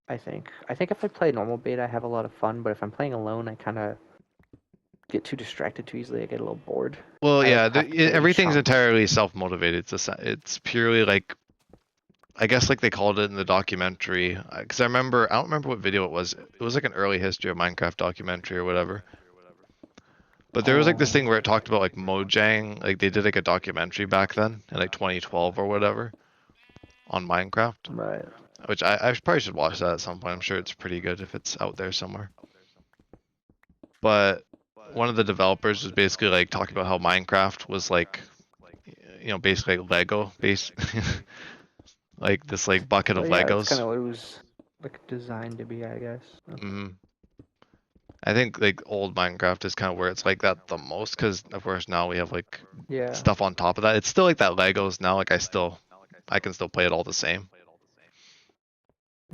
I think if I play normal beta, I have a lot of fun, but if I'm playing alone, I kind of get too distracted too easily. I get a little bored. Well, I like yeah, have to play in everything's chunks. entirely self-motivated. It's purely like I guess like they called it in the documentary. Because I don't remember what video it was. It was like an early history of Minecraft documentary or whatever. But there was like this Oh, thing where it talked about like Mojang, like they did like a documentary back then in like 2012 or whatever on Minecraft, right. which I probably should watch that at some point. I'm sure it's pretty good if it's out there somewhere. But one of the developers was basically like talking about how Minecraft was like, basically like Lego based, like this like bucket Well, of yeah, that's kind Legos. of what it was like designed to be, I guess. Hmm. I think like old Minecraft is kind of where it's like that the most because of course now we have like Yeah, stuff on top of that. It's still like that Legos now. Like I can still play it all the same.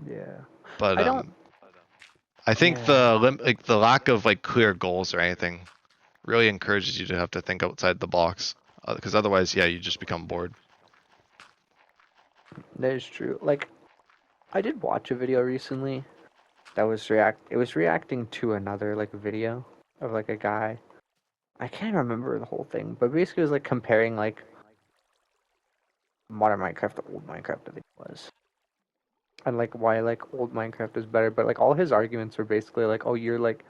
yeah. But I don't. I think Yeah, like the lack of like clear goals or anything really encourages you to have to think outside the box because otherwise, yeah, you just become bored. that is true. Like, I did watch a video recently that was It was reacting to another like video of like a guy. I can't remember the whole thing, but basically it was like comparing like modern Minecraft to old Minecraft. I think it was, and like why like old Minecraft is better. But like all his arguments were basically like, oh, you're like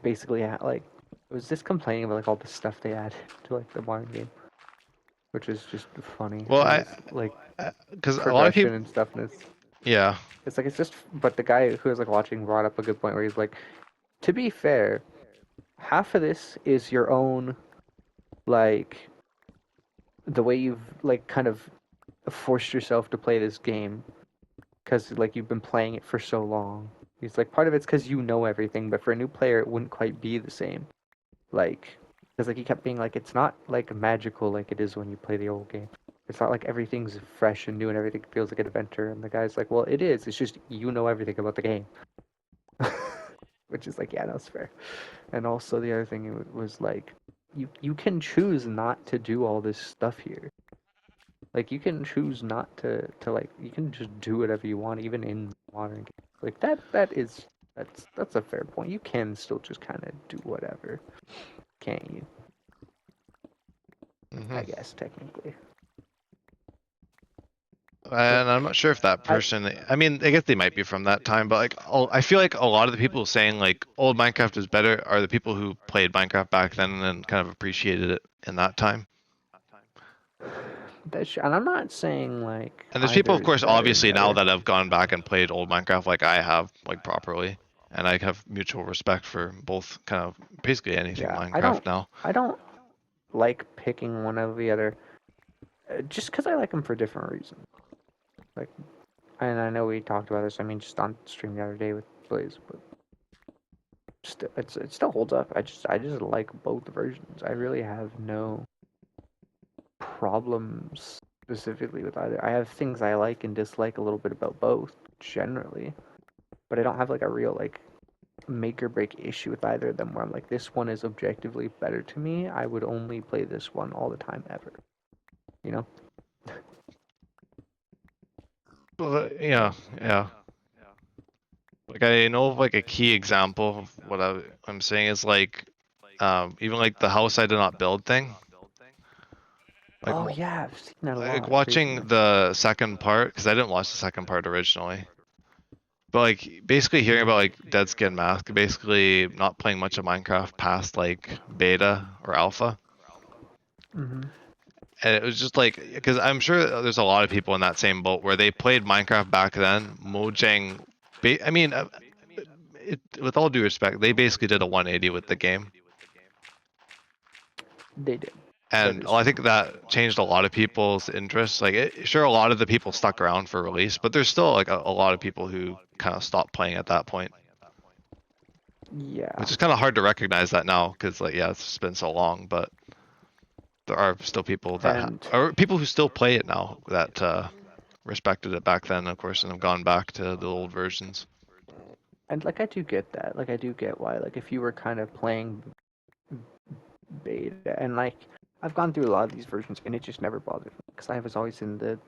basically like it was just complaining about like all the stuff they add to like the modern game, which is just funny. Well, And it's like because a lot of progression people, and stuff, and yeah, it's like it's just. But the guy who was like watching brought up a good point where he's like, to be fair, half of this is your own like the way you've like kind of forced yourself to play this game because like you've been playing it for so long. He's like part of it's because you know everything, but for a new player it wouldn't quite be the same. Like because like he kept being like it's not like magical like it is when you play the old game. It's not like everything's fresh and new and everything feels like an adventure. And the guy's like, well, it is. It's just you know everything about the game, which is like yeah, that's fair. And also the other thing was like you can choose not to do all this stuff here. Like you can choose not to like you can just do whatever you want even in modern games. Like that's a fair point. You can still just kind of do whatever, can't you? I hmm guess technically. But and I'm not sure if that I person. I mean, I guess they might be from that time, but like, I feel like a lot of the people saying like old Minecraft is better are the people who played Minecraft back then and kind of appreciated it in that time. and I'm not saying like And there's people, either of is course, better or obviously now better. that have gone back and played old Minecraft like I have, like properly. and I have mutual respect for both kind of basically anything Yeah, Minecraft now. I don't like picking one over the other, just because I like them for different reasons. Like, and I know we talked about this. I mean, just on stream the other day with Blaze, but it still holds up. I just like both versions. I really have no problems specifically with either. I have things I like and dislike a little bit about both generally, but I don't have like a real like make or break issue with either of them where I'm like, this one is objectively better to me. I would only play this one all the time ever. You know? But, yeah. Like I know of like a key example of what I'm saying is like, even like the house I did not build thing. Like, Oh yeah, I've seen that a like lot watching recently. the second part because I didn't watch the second part originally. But like basically hearing about like Dead Skin Mask, basically not playing much of Minecraft past like beta or alpha. Mm-hmm. And it was just like, because I'm sure there's a lot of people in that same boat where they played Minecraft back then. Mojang, I mean, with all due respect, they basically did a 180 with the game. They did. That And is I true. think that changed a lot of people's interests. Like, sure, a lot of the people stuck around for release, but there's still like a lot of people who kind of stopped playing at that point, Yeah. which is kind of hard to recognize that now because, like, yeah, it's been so long, but there are still people that And are people who still play it now that respected it back then, of course, and have gone back to the old versions. like I do get that. Like I do get why. Like if you were kind of playing beta and like I've gone through a lot of these versions and it just never bothered me because I was always in the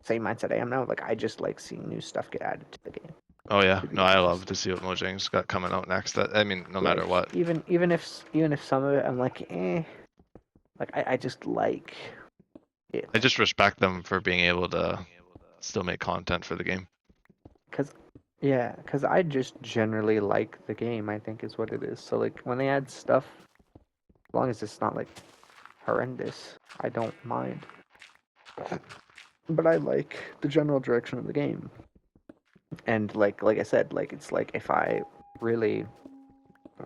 same mindset I am now. Like I just like seeing new stuff get added to the game. Oh yeah, To be no, I love honest, to see what Mojang's got coming out next. I mean, no matter like what. even if some of it I'm like like I just like it I just respect them for being able to still make content for the game. because because I just generally like the game. I think is what it is. So like when they add stuff, as long as it's not like horrendous, I don't mind. But I like the general direction of the game. And like I said, like it's like if I really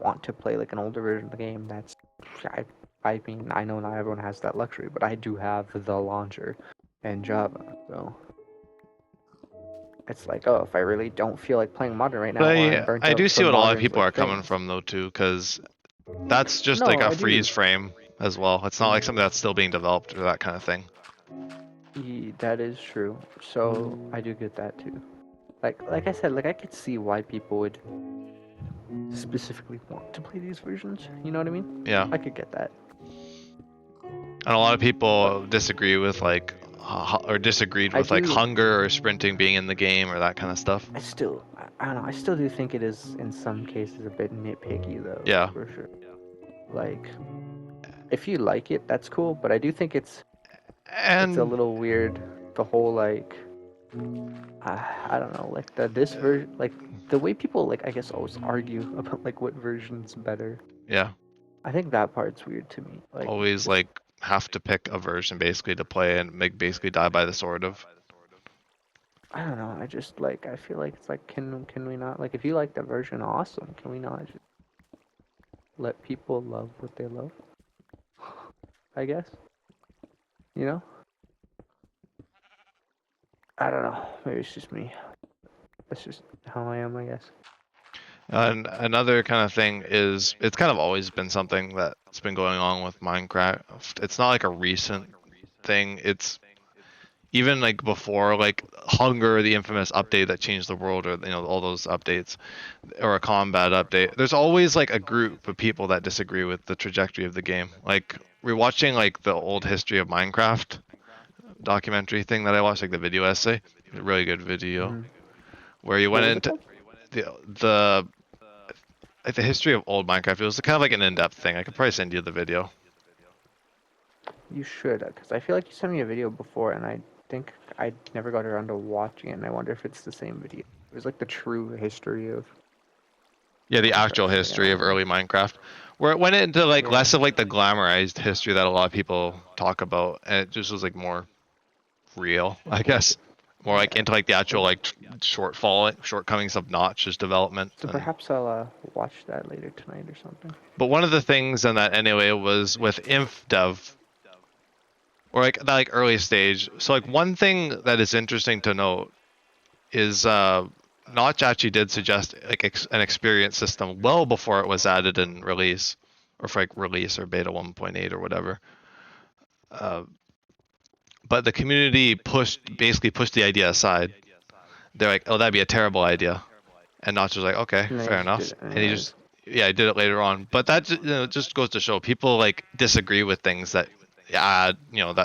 want to play like an older version of the game, that's I I mean I know not everyone has that luxury, but I do have the launcher and Java, so it's like oh if I really don't feel like playing modern right now But or I'm burnt I out do see from what a lot of modern's people like are coming things. from though too, because that's just like No, a I do. freeze frame as well. It's not like something that's still being developed or that kind of thing. That is true. So I do get that too. Like I said, like I could see why people would specifically want to play these versions. You know what I mean? Yeah, I could get that. and a lot of But people disagree with like or disagreed I with like do hunger or sprinting being in the game or that kind of stuff. I don't know, I still do think it is in some cases a bit nitpicky though, Yeah, for sure. Like if you like it, that's cool, but I do think it's a and little weird the whole like I don't know, like this version like the way people like I guess always argue about like what version's better. yeah, I think that part's weird to me. Like always just like have to pick a version basically to play and make basically die by the sword of. I don't know. I just like I feel like it's like can we not like if you like the version awesome, can we not just let people love what they love? I guess. You know? I don't know. Maybe it's just me. That's just how I am, I guess. And another kind of thing is it's kind of always been something that's been going on with Minecraft. It's not like a recent thing. It's even like before like Hunger, the infamous update that changed the world, or all those updates, or a combat update. There's always like a group of people that disagree with the trajectory of the game. Like rewatching like the old history of Minecraft documentary thing that I watched, like the video essay, a really good video Mm-hmm. where you What went was it into called? the like the history of old Minecraft. It was kind of like an in-depth thing. I could probably send you the video. You should, because I feel like you sent me a video before, and I think I never got around to watching it, and I wonder if it's the same video. It was like the true history of Yeah, the actual Minecraft. Like I history don't of know. early Minecraft, where it went into like Yeah. less of like the glamorized history that a lot of people talk about, and it just was like more real, I guess. more like Yeah. into like the actual like shortcomings of Notch's development. So And perhaps I'll watch that later tonight or something. but one of the things in that anyway was with InfDev, or like that like early stage. So like one thing that is interesting to note is Notch actually did suggest like an experience system well before it was added in release, or for like release or beta 1.8 or whatever. But the community basically pushed the idea aside. They're like, "Oh, that'd be a terrible idea," and Notch was like, "Okay, And then fair he just did enough," it and he anyways. just yeah, he did it later on. But that just goes to show people like disagree with things that that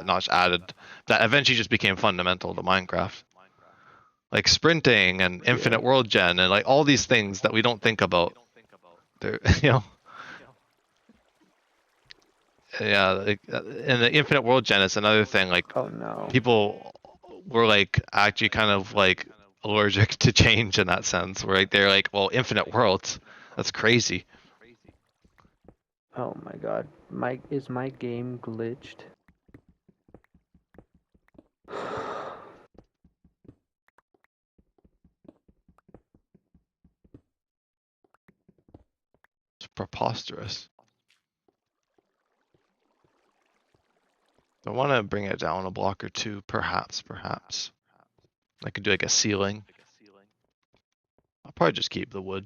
Notch added that eventually just became fundamental to Minecraft, like sprinting and Yeah. infinite world gen and like all these things that we don't think about. They're yeah, like, and the infinite world gen is another thing. Like Oh no. people were like actually kind of like allergic to change in that sense, where like they're like, well, infinite worlds, that's crazy. Oh my god. Is my game glitched? It's preposterous. I want to bring it down a block or two, perhaps. I could do like a ceiling. I'll probably just keep the wood.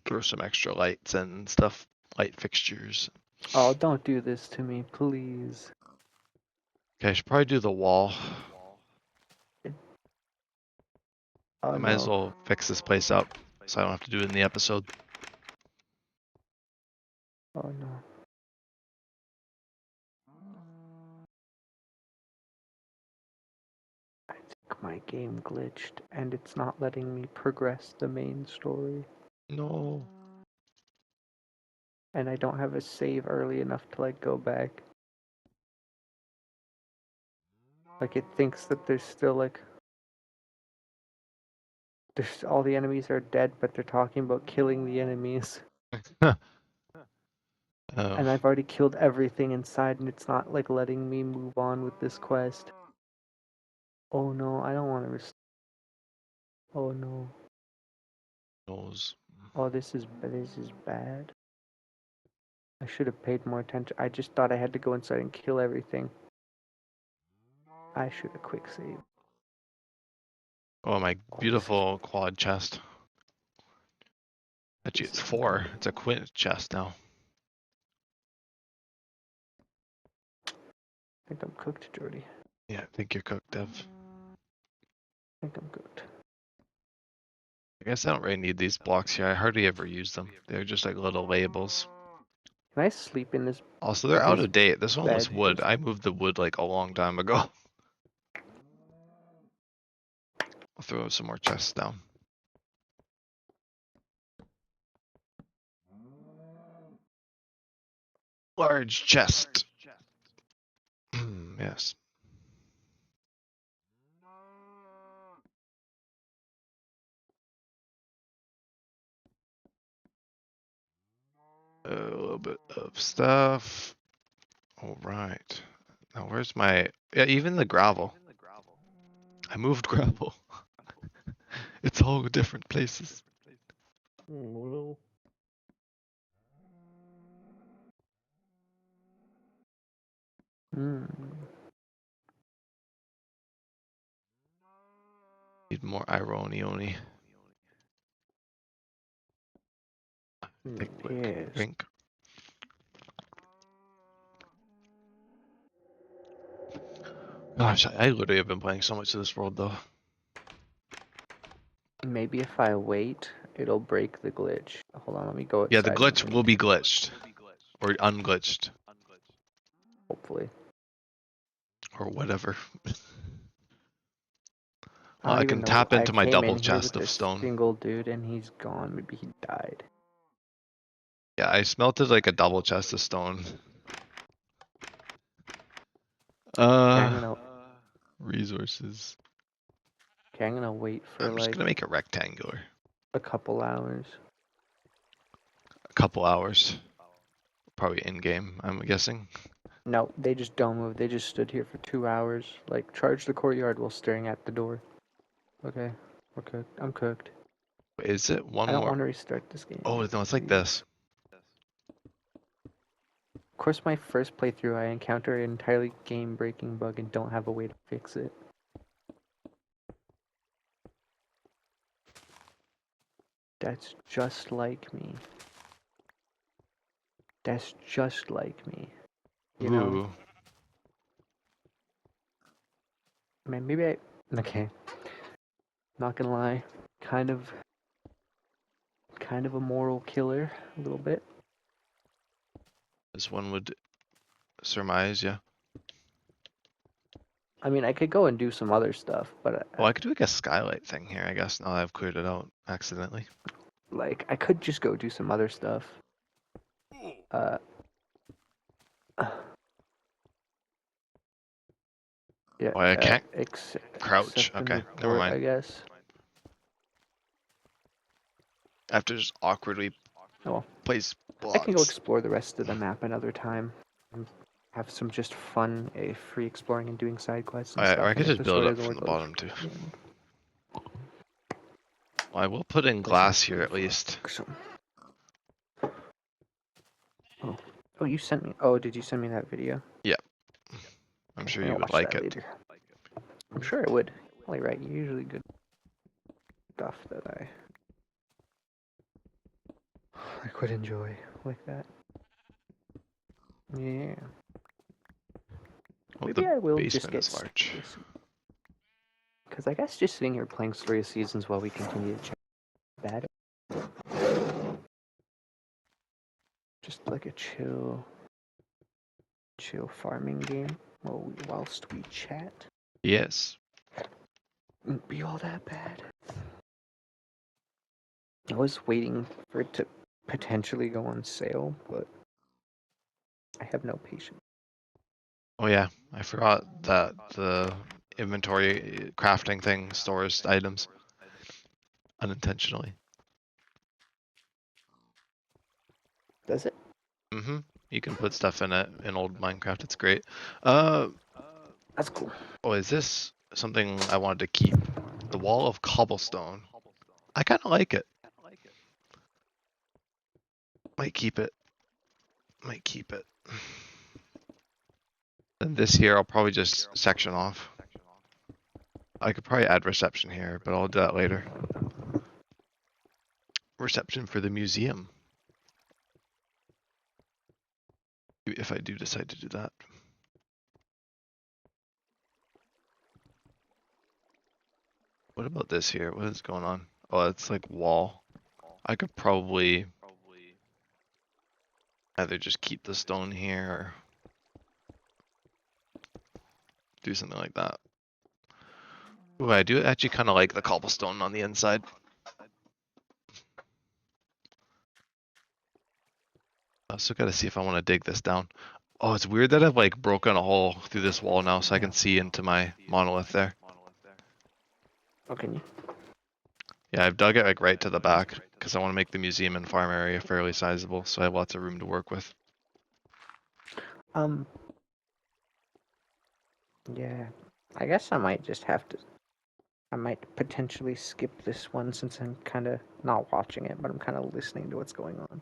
Throw some extra lights and stuff, light fixtures. Oh, don't do this to me, please. Okay, I should probably do the wall. Oh I might as no. well fix this place up so I don't have to do it in the episode. Oh no. I think my game glitched and it's not letting me progress the main story. No. And I don't have a save early enough to like go back. Like it thinks that there's still like there's all the enemies are dead, but they're talking about killing the enemies. Oh, And I've already killed everything inside and it's not like letting me move on with this quest. Oh no, I don't want to Oh no. knows. Oh, this is bad. I should have paid more attention. I just thought I had to go inside and kill everything. I should have quick saved. Oh, my Oh, this is beautiful quad chest. Actually, it's 4. It's a quint chest now. I think I'm cooked, Jordy. Yeah, I think you're cooked, Dev. I think I'm cooked. I guess I don't really need these blocks here. I hardly ever use them. They're just like little labels. Can I sleep in this Also, they're out this of date. This one was bed? wood. I moved the wood like a long time ago. I'll throw some more chests down. Large chest. Yes. A little bit of stuff. All right. Now, where's my... Yeah, even the gravel. I moved gravel. It's all different places. Well, Hmm. Need more ironioni. Thick brick. Yes. Drink. Gosh, I literally have been playing so much of this world though. Maybe if I wait, it'll break the glitch. Hold on, let me go Yeah, the outside and glitch will be glitched. Or unglitched. hopefully. Or whatever. I Well, don't I even can know. tap I into my came double in here chest with a of stone. single dude and he's gone. Maybe he died. Yeah, I smelted like a double chest of stone. Okay, Resources. I'm gonna wait for I'm just like gonna make it rectangular. a couple hours. A couple hours. Probably in game, I'm guessing. No, they just don't move. They just stood here for 2 hours. Like, charge the courtyard while staring at the door. Okay, we're cooked. I'm cooked. Is it one I don't more? want to restart this game. Oh, no, it's like Please. this. Of course, my first playthrough, I encounter an entirely game-breaking bug and don't have a way to fix it. That's just like me. That's just like me. You know? Ooh. Man, maybe I... Okay. Not gonna lie. Kind of a moral killer, a little bit. As one would surmise, yeah. I mean, I could go and do some other stuff, but Well, I could do like a skylight thing here, I guess, now that I've cleared it out accidentally. like, I could just go do some other stuff. Uh... Yeah, Oh, I can't crouch. accept and Okay, never report, mind. I guess. I have to just awkwardly Oh, place I can go blocks. explore the rest of the map another time. And have some just fun, free exploring and doing side quests and Or stuff. I could And if just the build story it up doesn't from work, the I'll just... bottom too. Yeah. Well, I will put in This glass is here gonna at least. fuck some... Oh. Oh, you sent me... Oh, did you send me that video? Yeah. I'm Okay, sure I'm you gonna would watch like that it. later. I'm sure I would. Only right, usually good stuff that I would enjoy like that. Yeah. Oh, Maybe the I will just basement get is large. because I guess just sitting here playing Story of Seasons while we continue to chat bad. Just like a chill farming game whilst we chat. Yes. Wouldn't be all that bad. I was waiting for it to potentially go on sale, but I have no patience. Oh yeah, I forgot that the inventory crafting thing stores items unintentionally. Does it? Mm-hmm. You can put stuff in it in old Minecraft. It's great. That's cool. Oh, is this something I wanted to keep? The wall of cobblestone. I kind of like it. Might keep it. Might keep it. And this here, I'll probably just section off. I could probably add reception here, but I'll do that later. Reception for the museum. If I do decide to do that. What about this here? What is going on? Oh, it's like wall. I could probably either just keep the stone here or do something like that. Ooh, I do actually kind of like the cobblestone on the inside. I also got to see if I want to dig this down. Oh, it's weird that I've like broken a hole through this wall now so I can see into my monolith there. Oh, can you? Yeah, I've dug it like right to the back because I want to make the museum and farm area fairly sizable so I have lots of room to work with. Yeah. I guess I might just have to. I might potentially skip this one since I'm kind of not watching it, but I'm kind of listening to what's going on.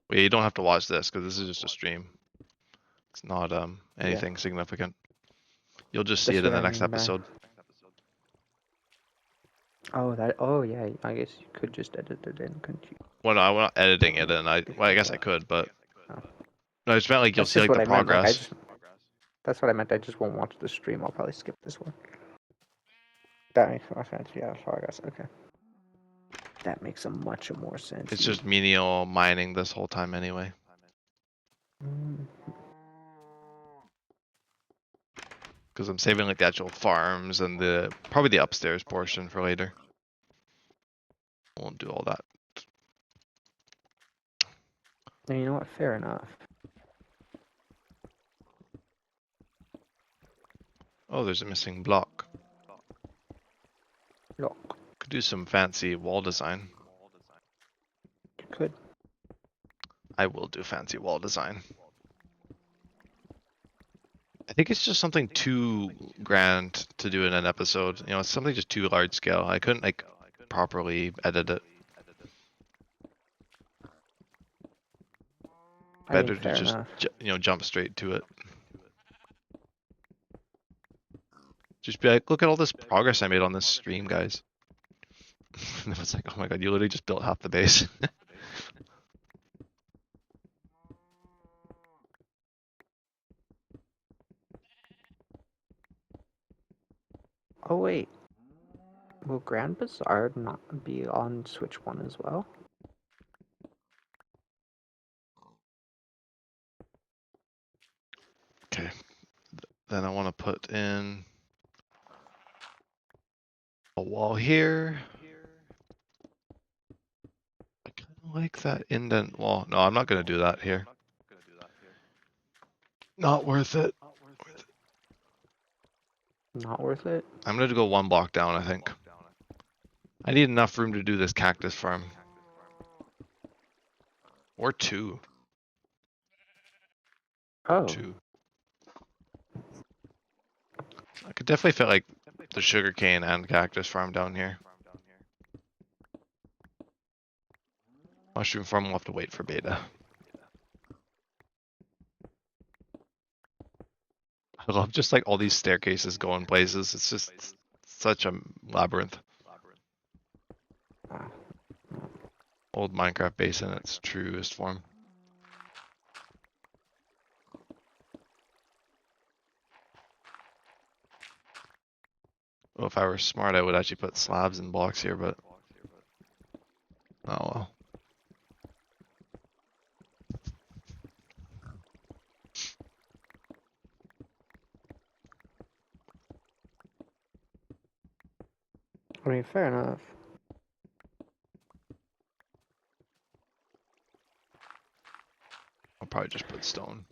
Well, you don't have to watch this because this is just a stream. It's not Yeah. anything significant. You'll just see That's it in what the I next mean by. episode. Oh, that. Oh, yeah. I guess you could just edit it in, couldn't you? Well, no, I'm not editing it in. Well, I guess I could, but Oh. no, I just meant like you'll That's see just like what the I meant. Like, progress. That's what I meant. I just won't watch the stream. I'll probably skip this one. That makes more sense. Yeah, so I guess. Okay. That makes a much more sense. It's just menial mining this whole time anyway. Mm. Because I'm saving like the actual farms and probably the upstairs portion for later. Won't do all that. Now, you know what? Fair enough. Oh, there's a missing block. Look, Could do some fancy wall design. you could. I will do fancy wall design. think it's just something too grand to do in an episode. You know, it's something just too large scale. I couldn't like properly edit it. I mean, Better to fair just enough. jump straight to it. Just be like, look at all this progress I made on this stream, guys. And it was like, oh my god, you literally just built half the base. Oh wait, will Grand Bazaar not be on Switch 1 as well? Okay, then I want to put in a wall here. I kind of like that indent wall. No, I'm not going to do that here. Not worth it. Not worth it? I'm going to go one block down, I think. I need enough room to do this cactus farm. Or two. Oh. Two. I could definitely fit like the sugarcane and cactus farm down here. Mushroom farm will have to wait for beta. I love just like all these staircases going places. It's just such a labyrinth. Ah. Old Minecraft base in its truest form. Well, if I were smart, I would actually put slabs and blocks here, but oh well. I mean, fair enough. I'll probably just put stone.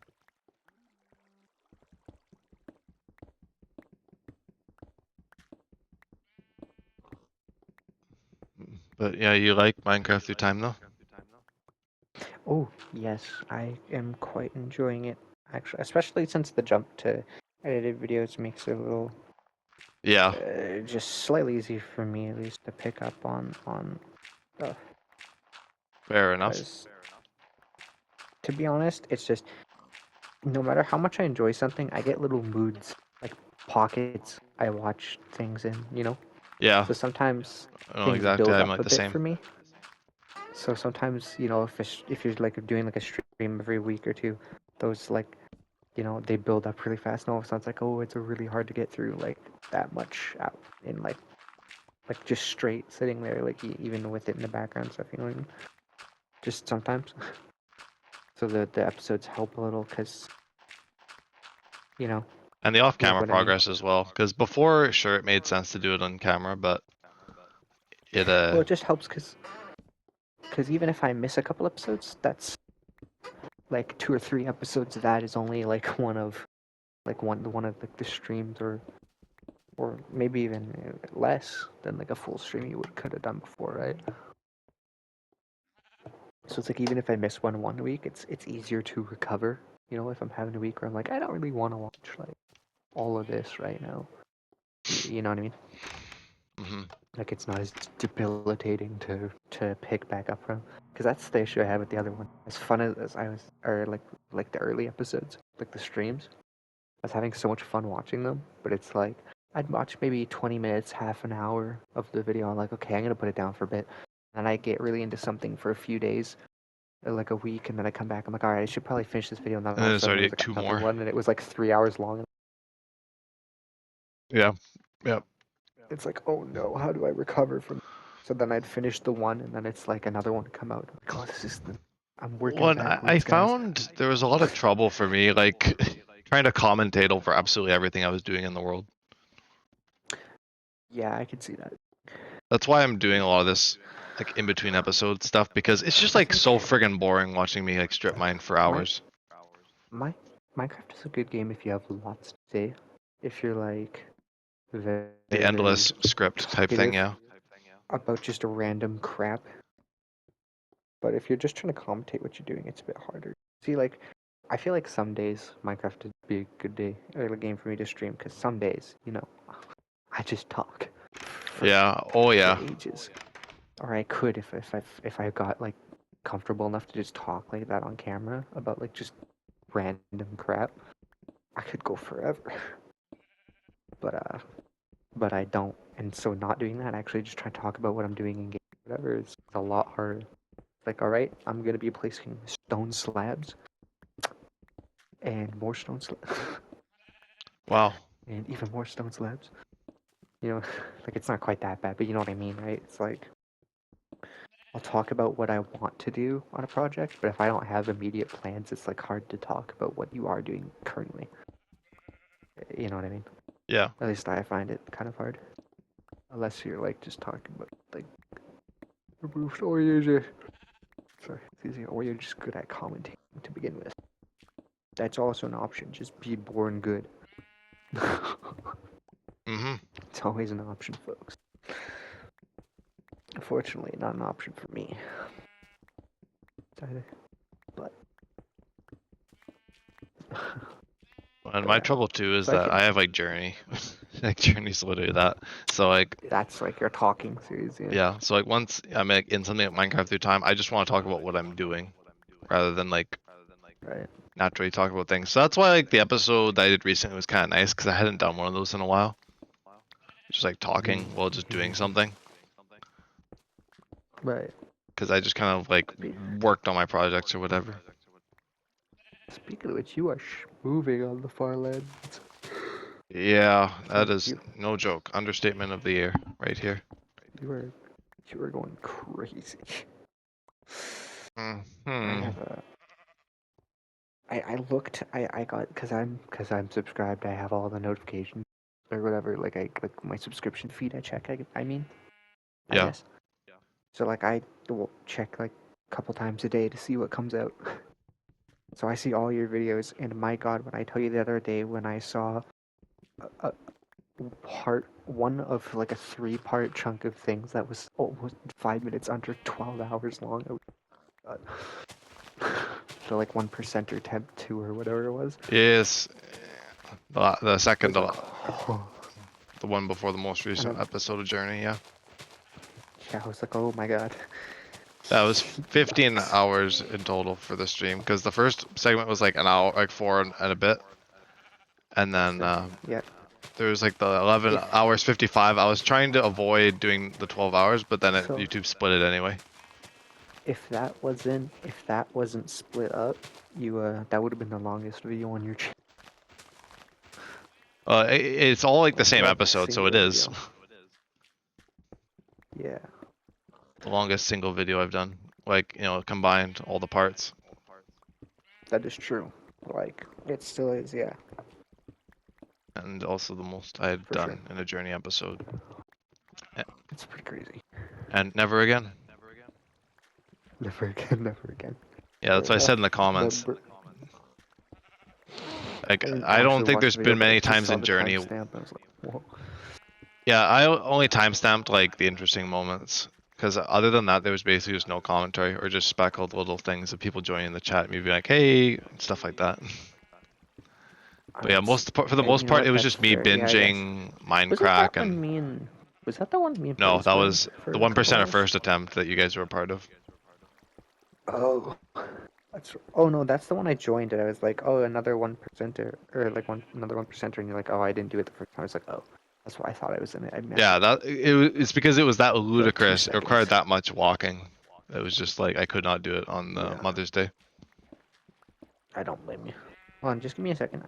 But yeah, you like Minecraft through time though? Oh, yes, I am quite enjoying it, actually, especially since the jump to edited videos makes it a little, Yeah, just slightly easy for me at least to pick up on stuff. fair enough. Because, to be honest, it's just, no matter how much I enjoy something, I get little moods, like pockets I watch things in, you know? Yeah, So sometimes I know things exactly. build I'm up like a the bit same. for me. So sometimes, you know, if you're like doing like a stream every week or two, those like, you know, they build up really fast. And all of a sudden it's like, oh, it's really hard to get through like that much out in like just straight sitting there, like even with it in the background stuff, you know what I mean? Just sometimes. So the episodes help a little because, you know, And the you know off-camera what I mean. progress as well. Because before, sure, it made sense to do it on camera, but it Well, it just helps because even if I miss a couple episodes, that's like 2 or 3 episodes of that is only like one of one of like the streams or maybe even less than like a full stream you could have done before, right? So it's like even if I miss one week, it's easier to recover. You know, if I'm having a week where I'm like, I don't really want to watch like all of this right now. You know what I mean? hmm Like it's not as debilitating to pick back up from. Because that's the issue I had with the other one. As fun as I was, or like the early episodes, like the streams, I was having so much fun watching them. But it's like I'd watch maybe 20 minutes, half an hour of the video. I'm like, okay, I'm gonna put it down for a bit, and I get really into something for a few days, like a week, and then I come back. I'm like, all right, I should probably finish this video. And then And all then of a it's sudden, there already was like like two another more. one, and it was like 3 hours long. Yeah, yeah. It's like, oh no, how do I recover from? So then I'd finish the one, and then it's like another one come out. I'm like, oh, I'm working One, I backwards, guys. found there was a lot of trouble for me, like trying to commentate over absolutely everything I was doing in the world. Yeah, I can see that. That's why I'm doing a lot of this, like in between episode stuff, because it's just I like think so friggin' boring watching me like strip mine for my hours. my Minecraft is a good game if you have lots to say. If you're like very The very endless script type thing, talkative yeah. about just a random crap. But if you're just trying to commentate what you're doing, it's a bit harder. See, like I feel like some days Minecraft would be a good day or a game for me to stream because some days, I just talk for Yeah. Oh for yeah. ages. Or I could if I got like comfortable enough to just talk like that on camera about like just random crap. I could go forever. But I don't. And so not doing that, actually just try to talk about what I'm doing in game, whatever, is a lot harder. Like, all right, I'm gonna be placing stone slabs and more stone slabs Wow. and even more stone slabs. Like it's not quite that bad, but you know what I mean, right? It's like I'll talk about what I want to do on a project, but if I don't have immediate plans, it's like hard to talk about what you are doing currently. You know what I mean? Yeah. At least I find it kind of hard. Unless you're like just talking about like removed or you're just sorry, it's easier, or you're just good at commentating to begin with. That's also an option. Just be born good. Mhm. It's always an option, folks. Unfortunately, not an option for me. But And my trouble too is so I that I can. have like Journey. Like Journey's literally that. So like That's like your talking series, yeah. yeah. So like once I'm like in something like Minecraft through time, I just want to talk about what I'm doing rather than like Right. naturally talk about things. So that's why like the episode that I did recently was kind of nice because I hadn't done one of those in a while. Just like talking while just doing something. Right. Because I just kind of like worked on my projects or whatever. Speaking of which, you are moving on the far land. Yeah, that is You, no joke. Understatement of the year right here. you are, you are going crazy. I Hmm. have a. I looked. I got because I'm subscribed. I have all the notifications or whatever. Like my subscription feed. I check. I mean, I Yeah. guess. So like I will check like a couple times a day to see what comes out. So I see all your videos, and my God, when I tell you the other day when I saw a part one of like a 3-part chunk of things that was almost 5 minutes under 12 hours long. I so like 1% or temp 2 or whatever it was. Yes. The I second, was like, the oh. one before the most And recent then, episode of Journey. Yeah. yeah, I was like, oh my God. That was 15 Yikes. hours in total for the stream because the first segment was like an hour, like 4 and a bit, and then So, yeah, there was like the 11 if hours 55. I was trying to avoid doing the 12 hours, but then so, YouTube split it anyway. if that wasn't split up, that would have been the longest video on your channel. It's all like the same Like episode, so it single is video. Yeah, the longest single video I've done. Like combined all the parts, that is true. Like it still is. Yeah, and also the most I had for sure. done in a Journey episode. It's pretty crazy. And never again. Never again. Never again. Yeah, that's Fair what I said enough. in the comments. But Like I didn't I don't actually think watch there's the video, been but I many just times saw in the Journey. timestamp. And I was like, whoa. Yeah, I only timestamped like the interesting moments because other than that, there was basically just no commentary or just speckled little things of people joining the chat, maybe like, "Hey," and stuff like that. But yeah, That's for the and most you know part, it what? was That's just me fair. Yeah, I guess. binging Wasn't that Minecraft when and me and was that the one me and no, Price that were in was for the a couple 1% hours? first attempt that you guys were a part of. Oh, oh no, that's the one I joined. And I was like, oh, another 1%er, or like another 1%er, and you're like, oh, I didn't do it the first time. I was like, oh, that's why I thought I was in it. I missed Yeah, it's because it was that for like 2 ludicrous. It required seconds. that much walking. It was just like I could not do it on Yeah, Mother's Day. I don't blame you. Hold on, just give me a second.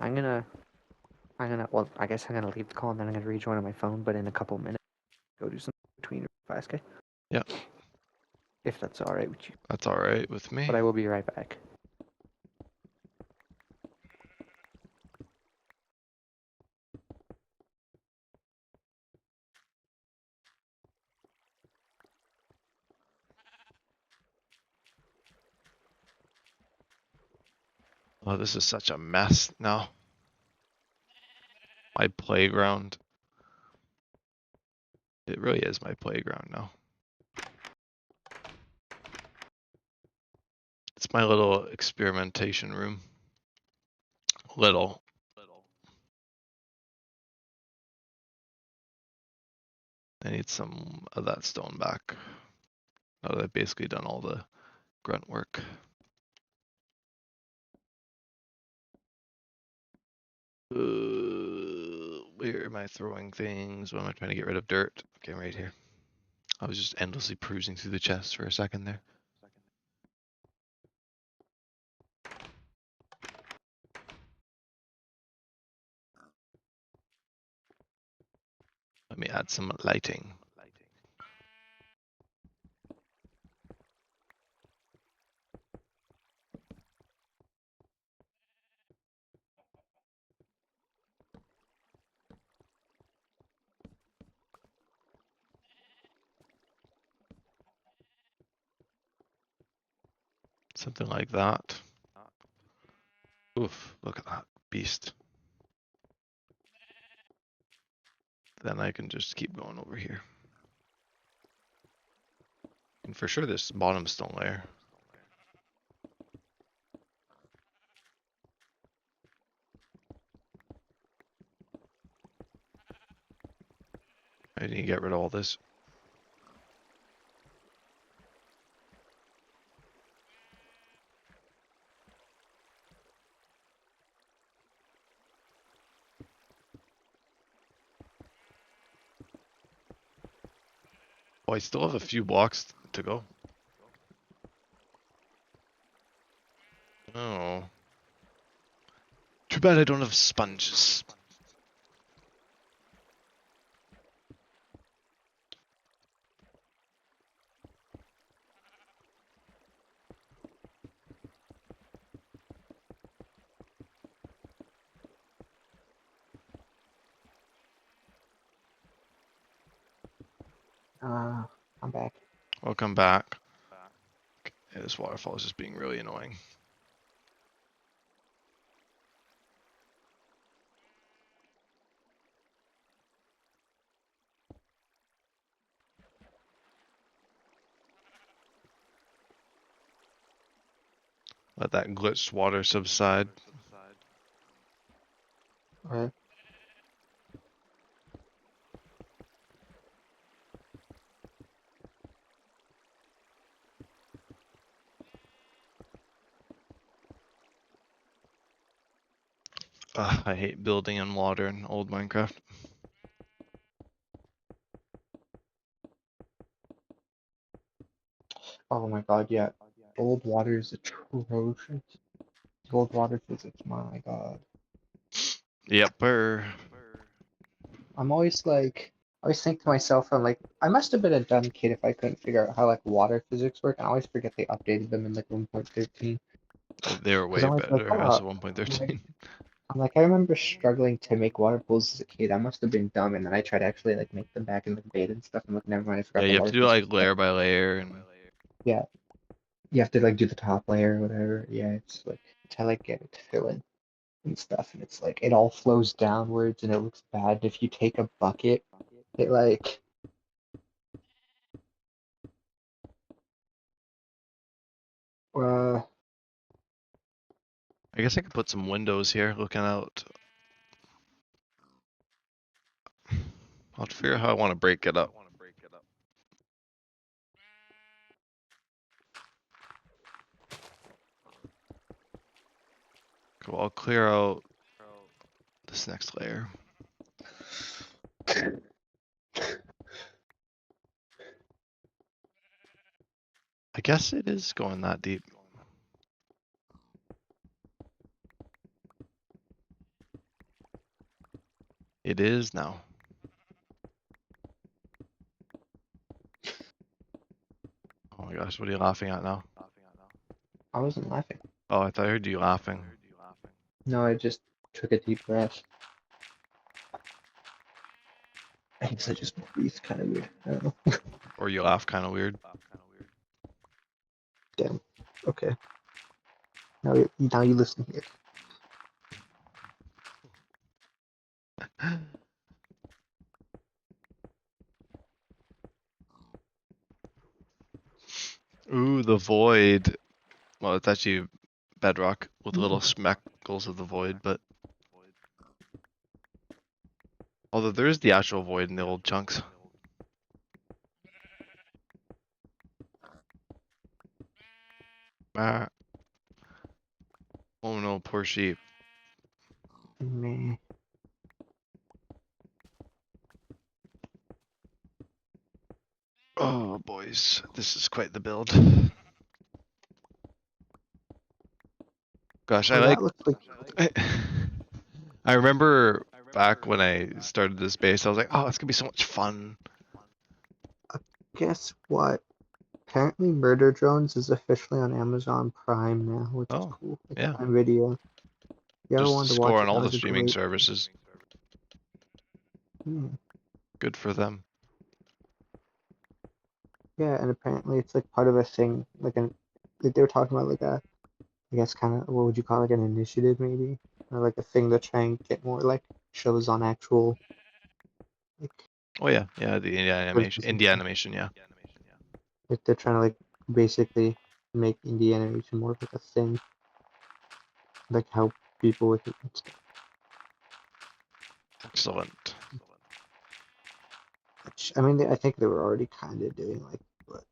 Well, I guess I'm gonna leave the call and then I'm gonna rejoin on my phone, but in a couple minutes, go do some between fast, okay? Yeah, If that's all right with you. that's all right with But me. I will be right back. Oh, this is such a mess now. My playground. It really is my playground now. It's my little experimentation room. Little. I need some of that stone back. Now that I've basically done all the grunt work. Where am I throwing things? When am I trying to get rid of dirt? Okay, right here. I was just endlessly perusing through the chests for a second there. Let me add some lighting. Something like that. Oof, look at that beast. Then I can just keep going over here. And for sure this bottom stone layer. I need to get rid of all this. Oh, I still have a few blocks to go. Oh. Too bad I don't have sponges. I'm back. Welcome back. Okay, this waterfall is just being really annoying. Let that glitched water subside. Okay. Ugh, I hate building in water in old Minecraft. Oh my god, yeah. Gold water is atrocious. Gold water physics, my god. Yepper. I'm always like, I always think to myself, I'm like, I must have been a dumb kid if I couldn't figure out how like water physics work. And I always forget they updated them in like 1.13. They were Because way I'm always like, better as oh, of I'm like, 1.13. I'm like, I remember struggling to make water pools as a kid. I must have been dumb, and then I tried to actually like make them back in the beta and stuff. I'm like, never mind, I Yeah, forgot the you have to water do physics like stuff. layer by layer and Yeah, you have to like do the top layer or whatever. Yeah, it's like to like get it to fill in and stuff, and it's like it all flows downwards and it looks bad. If you take a bucket, it like uh I guess I could put some windows here looking out. I'll have to figure out how I want to break it up. Cool, I'll clear out this next layer. I guess it is going that deep. It is now. Oh my gosh, what are you laughing at now? I wasn't laughing. Oh, I thought I heard you laughing. No, I just took a deep breath. I guess I just breathed kind of weird. I don't know. Or you laugh kind of weird. Damn. Okay. Now you listen here. Ooh, the void. Well, it's actually bedrock with little Ooh. speckles of the void, but Although there is the actual void in the old chunks. Ah. Oh no, poor sheep. Meh. Oh boys, this is quite the build. Gosh, I Oh, like. that looks like. I remember back when I started this base, I was like, oh, it's gonna be so much fun. Guess what? Apparently, Murder Drones is officially on Amazon Prime now, which is Oh, cool. Like yeah. Prime Video. If you ever Just to wanted to score watch on it, that all the was a streaming great. services. Hmm. Good for them. Yeah, and apparently it's like part of a thing, like they were talking about like a, I guess kind of what would you call it, like an initiative maybe, or like a thing to try and get more like shows on actual like Oh yeah, yeah, the services and India stuff. animation, yeah. Like they're trying to like basically make indie animation more of like a thing, like help people with it and stuff. Excellent. Which I mean, I think they were already kind of doing like, but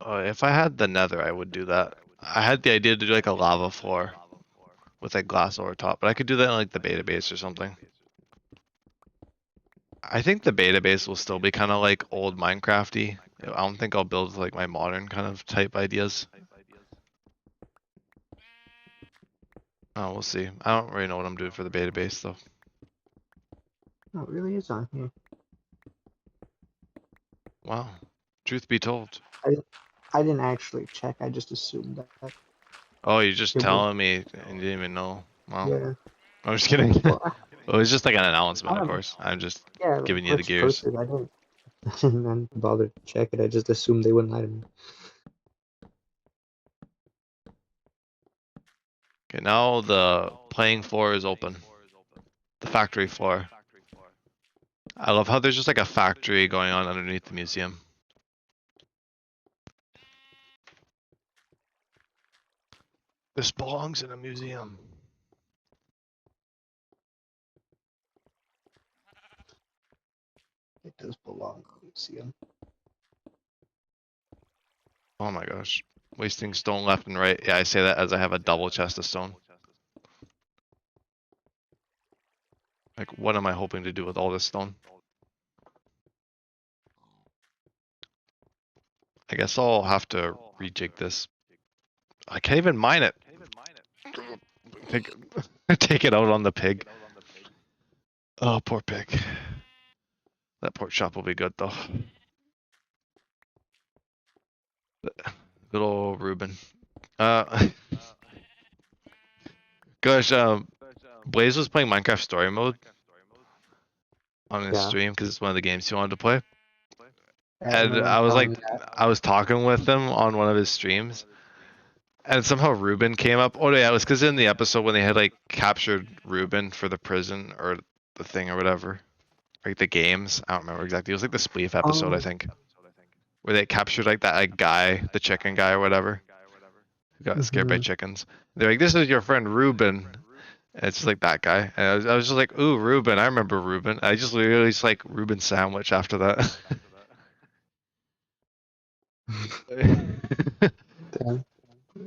If I had the nether, I would do that. I had the idea to do like a lava floor with like glass over top, but I could do that in like the beta base or something. I think the beta base will still be kind of like old Minecrafty. I don't think I'll build like my modern kind of type ideas. Oh, we'll see. I don't really know what I'm doing for the beta base though. no, it really is on here. Wow. Truth be told. I didn't actually check. I just assumed that Oh, you're just it was. telling me and you didn't even know. Wow. Yeah. I'm just kidding. Well, It was just like an I announcement, of don't know. course. I'm just Yeah, giving like you the Glitch gears. posted. I didn't. I didn't bother to check it. I just assumed they wouldn't let him. Okay, now the playing floor is open. The factory floor. I love how there's just like a factory going on underneath the museum. This belongs in a museum. It does belong to the museum. Oh my gosh. Wasting stone left and right. Yeah, I say that as I have a double chest of stone. Like, what am I hoping to do with all this stone? I guess I'll have to rejig this. I can't even mine it. Take, take it out on the pig. Oh, poor pig. That pork chop will be good though. Good old Ruben. Uh, gosh, Blaze was playing Minecraft Story Mode on his Yeah. stream because it's one of the games he wanted to play. I And remember him I was telling like, me that. I was talking with him on one of his streams, and somehow Ruben came up. Oh yeah, it was because in the episode when they had like captured Ruben for the prison or the thing or whatever, like the games. I don't remember exactly. It was like the Spleef episode, I Oh. think, where they captured like that like guy, the chicken guy or whatever, who got scared by Hmm. chickens. They're like, "This is your friend Ruben." And it's just like that guy. And I was just like, "Ooh, Ruben! I remember Ruben." I just literally just like Ruben sandwich after that. Damn.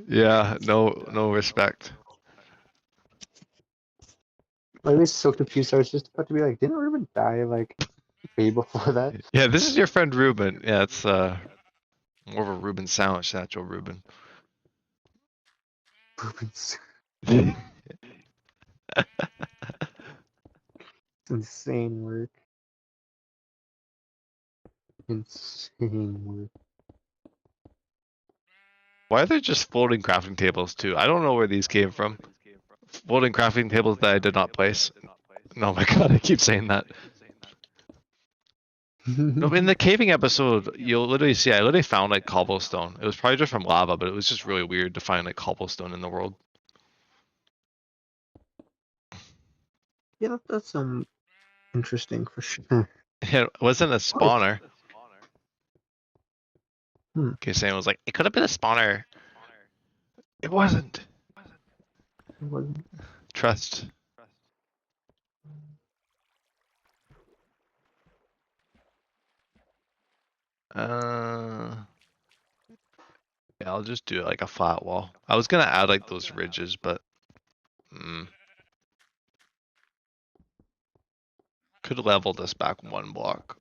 Yeah, no respect. I was so confused. I was just about to be like, didn't Ruben die like way before that? Yeah, this is your friend Ruben. Yeah, it's more of a Ruben sandwich than actual Ruben. Ruben's Yeah, insane work. Insane work. why are there just floating crafting tables too? I don't know where these came from. Floating crafting tables that I did not place. No, my God, I keep saying that. No, in the caving episode, you'll literally see I literally found like cobblestone. It was probably just from lava, but it was just really weird to find like cobblestone in the world. Yeah, that's interesting for sure. It wasn't a Oh, spawner. hmm. Okay, Sam was like, it could have been a spawner. It wasn't. It wasn't. Trust. Yeah, I'll just do like a flat wall. I was gonna add like those ridges, but could level this back one block.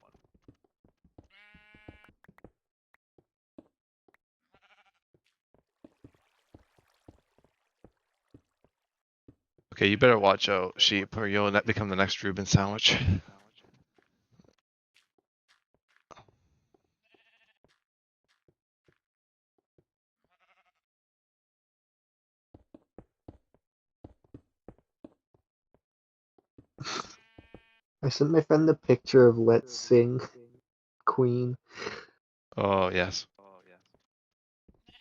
Okay, you better watch out, sheep, or you'll become the next Reuben sandwich. I sent my friend the picture of Let's Sing Queen. Oh, yes.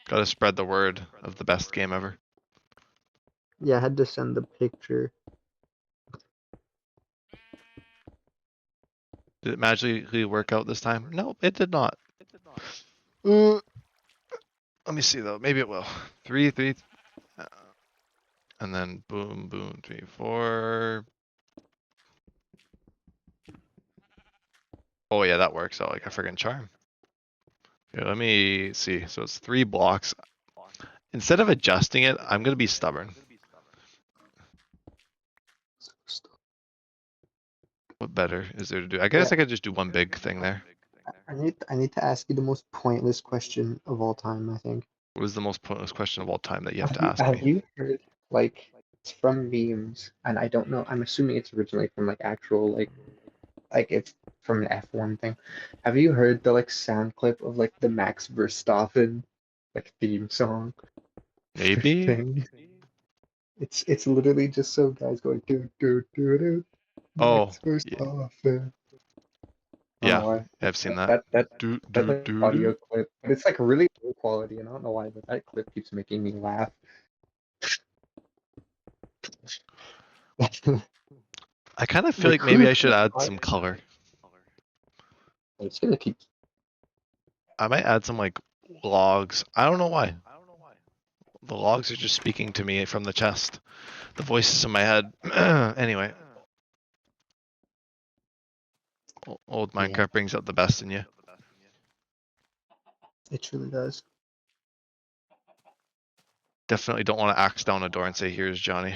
Gotta spread the word of the best game ever. Yeah, I had to send the picture. Did it magically work out this time? No, it did not. Let me see though. Maybe it will. Three, three, uh, and then boom, boom, 3, 4. Oh yeah, that works out like a friggin' charm. Okay, let me see. So it's 3 blocks. Instead of adjusting it, I'm gonna be stubborn. What better is there to do? I guess Yeah, I could just do one big thing there. I need to ask you the most pointless question of all time, I think. What is the most pointless question of all time that you have Have to you ask have me? you heard like it's from memes, and I don't know. I'm assuming it's originally from like actual like it's from an F1 thing. Have you heard the like sound clip of like the Max Verstappen like theme song Maybe? thing? It's literally just some guys going do do do do Oh, Max yeah, Verstappen. I don't know yeah, why. I've seen that. That Do that do like do audio do. clip, but it's like really low quality, and I don't know why, but that clip keeps making me laugh. I kind of feel Like like maybe I should who add are some color. it's gonna keep I might add some like logs. I don't know why. The logs are just speaking to me from the chest. The voices in my head. Anyway, old yeah, Minecraft brings out the best in you. it truly does. Definitely don't want to axe down a door and say, "Here's Johnny."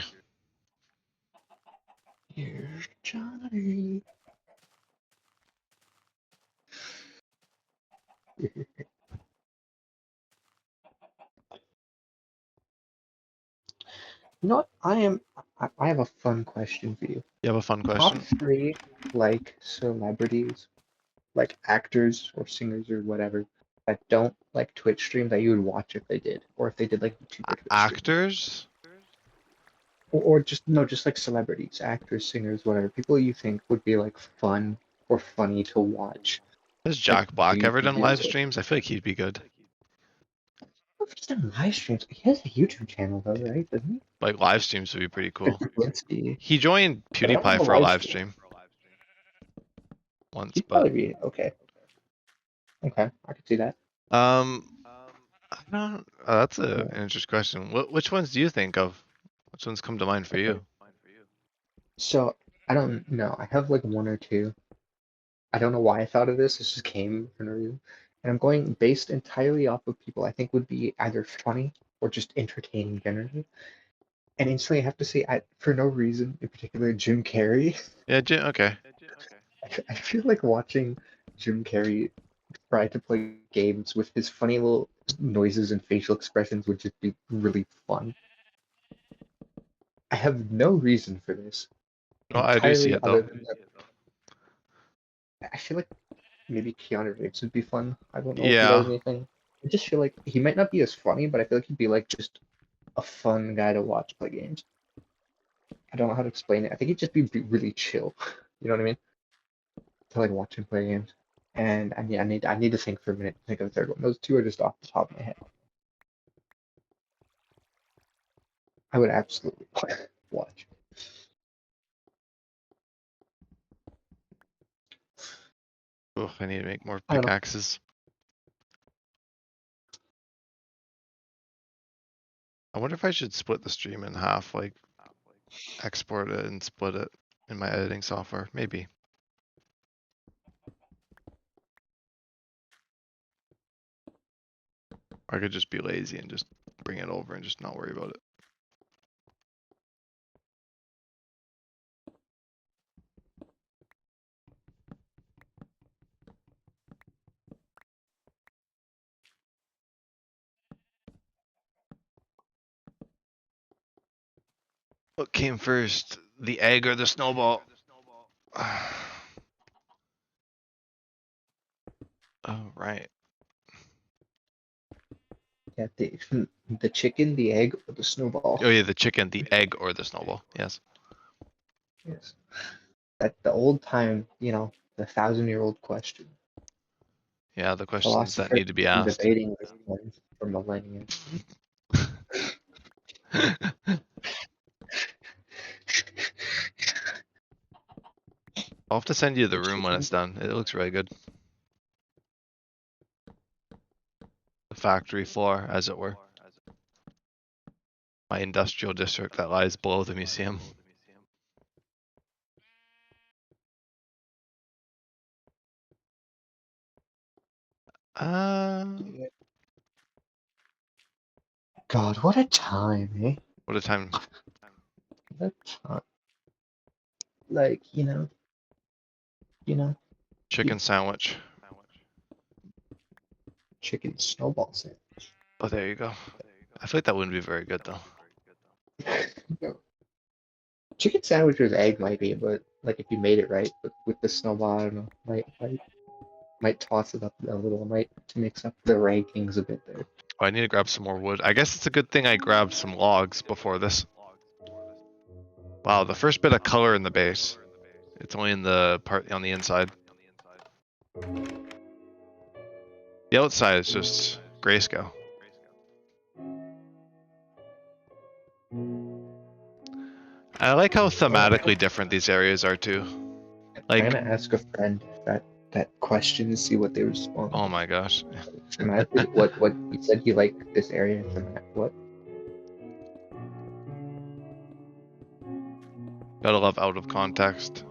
Here's Johnny. You know what? I have a fun question for you. You have a fun Top question? three like celebrities, like actors or singers or whatever, that don't like Twitch stream that you would watch if they did, or if they did like YouTube or Twitch stream. Actors? Or just no, just like celebrities, actors, singers, whatever. People you think would be like fun or funny to watch, Has like Jack Black do ever done live videos with. streams? I feel like he'd be good. Not just on live streams. He has a YouTube channel though, right? Doesn't he? Like live streams would be pretty cool. Linsky. He joined But I don't PewDiePie know for a live live stream. stream once, He'd but probably be okay. Okay, I could see that. um, I don't. That's Yeah. an interesting question. Which ones do you think of? Which ones come to mind for Okay. you? So I don't know. I have like one or two. I don't know why I thought of this. This just came for no reason. And I'm going based entirely off of people I think would be either funny or just entertaining generally. And instantly I have to say, for no reason in particular, Jim Carrey. Yeah, Jim. Okay. I feel like watching Jim Carrey try to play games with his funny little noises and facial expressions would just be really fun. I have no reason for this No, I do see entirely it other though. than that I feel like maybe Keanu Reeves would be fun. I don't know if he does Yeah. anything. I just feel like he might not be as funny, but I feel like he'd be like just a fun guy to watch play games. I don't know how to explain it. I think he'd just be really chill. You know what I mean? To like watch him play games. And I need to think for a minute to think of a third one. Those two are just off the top of my head. I would absolutely watch. Oh, I need to make more I don't know. pickaxes. I wonder if I should split the stream in half, like export it and split it in my editing software. Maybe. I could just be lazy and just bring it over and just not worry about it. What came first, the egg or the snowball? Oh, right. Yeah, the chicken, the egg, or the snowball. Oh yeah, the chicken, the egg or the snowball. Yes. Yes. That the old time, the 1,000-year-old question. Yeah, the questions that Philosophers need to be have been asked. debating this one for millennia. I'll have to send you the The room when chicken. it's done. It looks really good. The factory floor, as it were. My industrial district that lies below the museum. God, what a time, eh? What a time. What a time. Like, you Chicken sandwich. chicken snowball sandwich. Oh, there you go. I feel like that wouldn't be very good though. No. Chicken sandwich with egg might be, but like if you made it right, but with the snowball, I don't know, might toss it up a little, might to mix up the rankings a bit there. Oh, I need to grab some more wood. I guess it's a good thing I grabbed some logs before this. Wow, the first bit of color in the base. It's only in the part on the inside. The outside is just grayscale. I like how thematically different these areas are too. I'm trying Like, to ask a friend that question and see what they respond. oh my gosh. What he said he liked this area what? Gotta love out of context.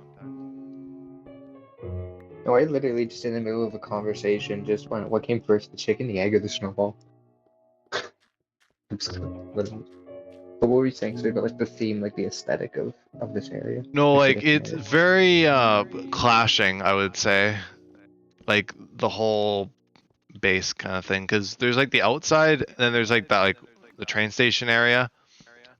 No, I literally just in the middle of a conversation just went, what came first, the chicken, the egg, or the snowball? Literally. But what were you saying? So about like the theme, like the aesthetic of this area, No, like the like different it's areas. very clashing, I would say. Like the whole base kind of thing, because there's like the outside, and then there's like that like the train station area,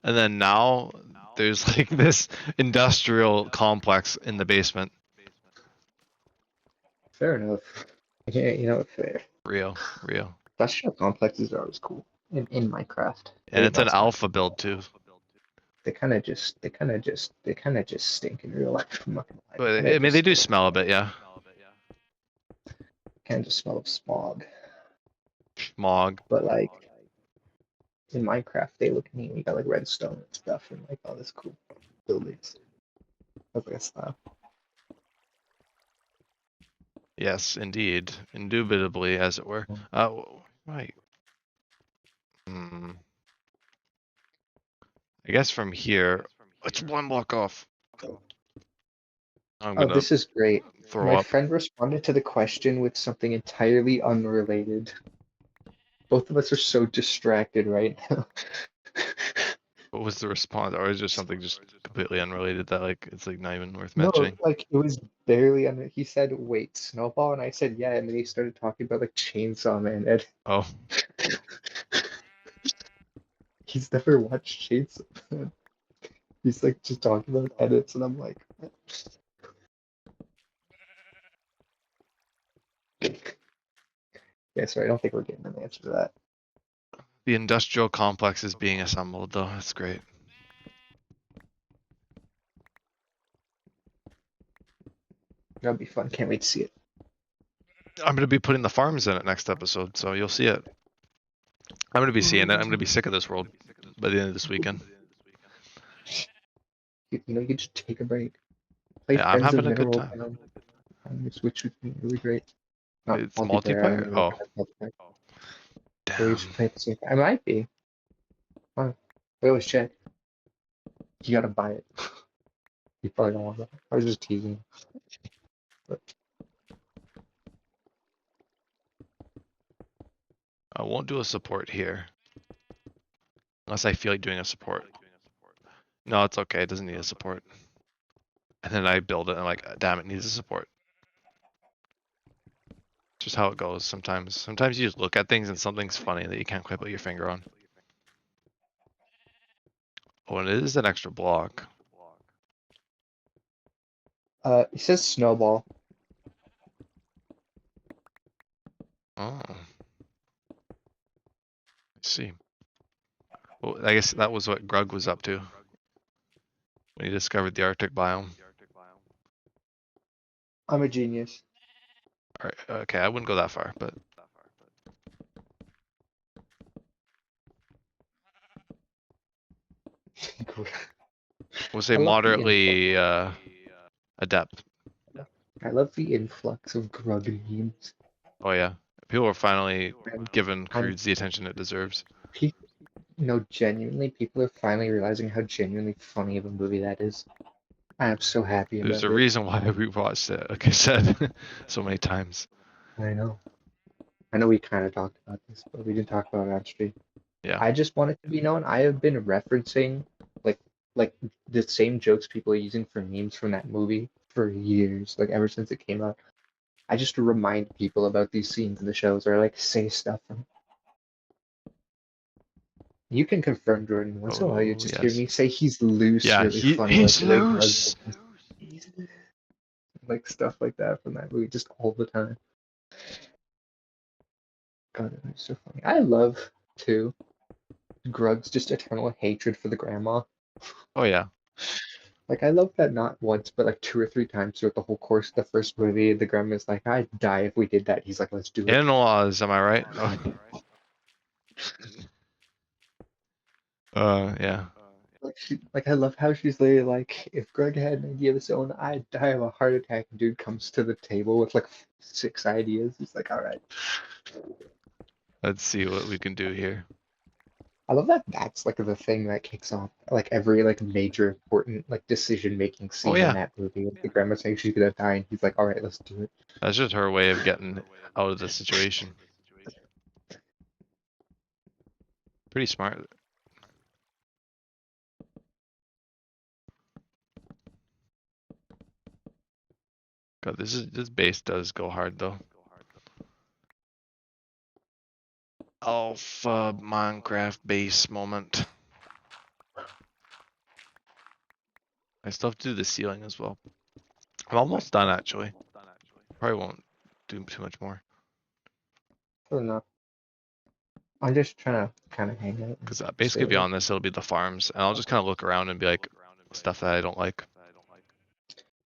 and then now there's like this industrial complex in the basement. Fair enough. Yeah, fair. Real, real. Industrial complexes are always cool in Minecraft. And it's an That's my alpha build too. they kind of just stink in real life. I'm not gonna lie. They But kind of I mean, they just do stink. smell a bit, yeah. Kind of just smell of smog. Smog. But like in Minecraft, they look neat. You got like redstone and stuff, and like all this cool buildings. That's like a style. Yes, indeed. Indubitably, as it were. Right. I guess from here, it's one block off. I'm Oh, gonna this is great. throw My up. friend responded to the question with something entirely unrelated. Both of us are so distracted right now. What was the response? Or is there something just completely unrelated that like it's like not even worth No, mentioning? like it was barely on. He said, "Wait, Snowball," and I said, "Yeah," and then he started talking about like Chainsaw Man. And Oh, he's never watched Chainsaw Man. He's like just talking about edits, and I'm like, yeah, sorry, I don't think we're getting an answer to that. the industrial complex is being assembled though. That's great. That'll be fun. Can't wait to see it. I'm gonna be putting the farms in it next episode, so you'll see it. I'm gonna be seeing it. I'm gonna be sick of this world by the end of this weekend. You can just take a break. Play Yeah, I'm Friends of having a good Mineral time. Town on your Switch would be really great. Not It's multiplayer. I don't multiplayer? know what Oh, kind of multiplayer. Or you damn. should play at the same time. I might be. Huh. I always check. You gotta buy it. You probably don't want that. I was just teasing. But I won't do a support here. Unless I feel like doing a support. No, it's okay. It doesn't need a support. And then I build it and I'm like, damn, it needs a support. Just how it goes sometimes. Sometimes you just look at things and something's funny that you can't quite put your finger on. Oh, and it is an extra block. It says snowball. Oh. I see. Well, I guess that was what Grug was up to when he discovered the Arctic biome. I'm a genius. Alright, okay, I wouldn't go that far, but we'll say I love the influx. moderately adept. I love the influx of Grug memes. Oh yeah, people are finally And giving I'm, Crudes the attention it deserves. genuinely, people are finally realizing how genuinely funny of a movie that is. I am so happy There's about a it. reason why we watched it, like I said, so many times. I know. I know we kind of talked about this, but we didn't talk about it on stream. Yeah. I just want it to be known I have been referencing like like the same jokes people are using for memes from that movie for years, like ever since it came out. I just remind people about these scenes in the shows or like say stuff from. You can confirm, Jordan. Once in a while, you Oh just hear yes. me say he's loose Yeah, really funny, like he's the way Grug loose. like stuff like that from that movie just all the time. God, it was so funny. I love too Grug's just eternal hatred for the grandma. Oh yeah. Like I love that not once, but like two or three times throughout the whole course of the first movie, the grandma's like, "I'd die if we did that." He's like, "Let's do it." In-laws, am I right? Oh. Yeah. Like I love how she's literally like, "If Greg had an idea of his own, I'd die of a heart attack." And dude comes to the table with like six ideas. He's like, "All right." Let's see what we can do here. I love that. That's like the thing that kicks off like every like major important like decision making Oh scene in yeah. that movie. Like, the grandma saying she's gonna die, and he's like, "All right, let's do it." That's just her way of getting out of the situation. Pretty smart. God, this base does go hard though. Alpha Minecraft base moment. I still have to do the ceiling as well. I'm almost done actually. Probably won't do too much more. Fair enough. I'm just trying to kind of hang out and Because stay basically awake. beyond this, it'll be the farms, and I'll just kind of look around and be like, stuff that I don't like.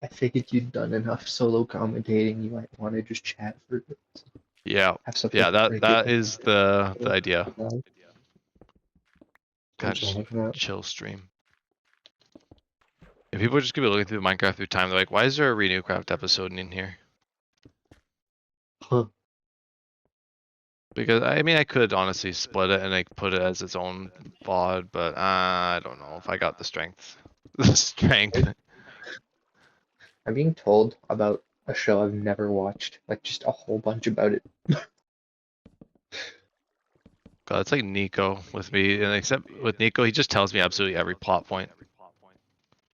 I figured you'd done enough solo commentating. You might want to just chat for a bit. Yeah, Have something yeah, to that break your that day. is the idea. So Kind of just just hanging out. chill stream. If people just gonna be looking through Minecraft through time, they're like, why is there a Renewcraft episode in here? Huh. Because I mean, I could honestly split it and like put it as its own VOD, but I don't know if I got the strength. The strength. I'm being told about a show I've never watched, like just a whole bunch about it. God, it's like Nico with me, and except with Nico, he just tells me absolutely every plot point.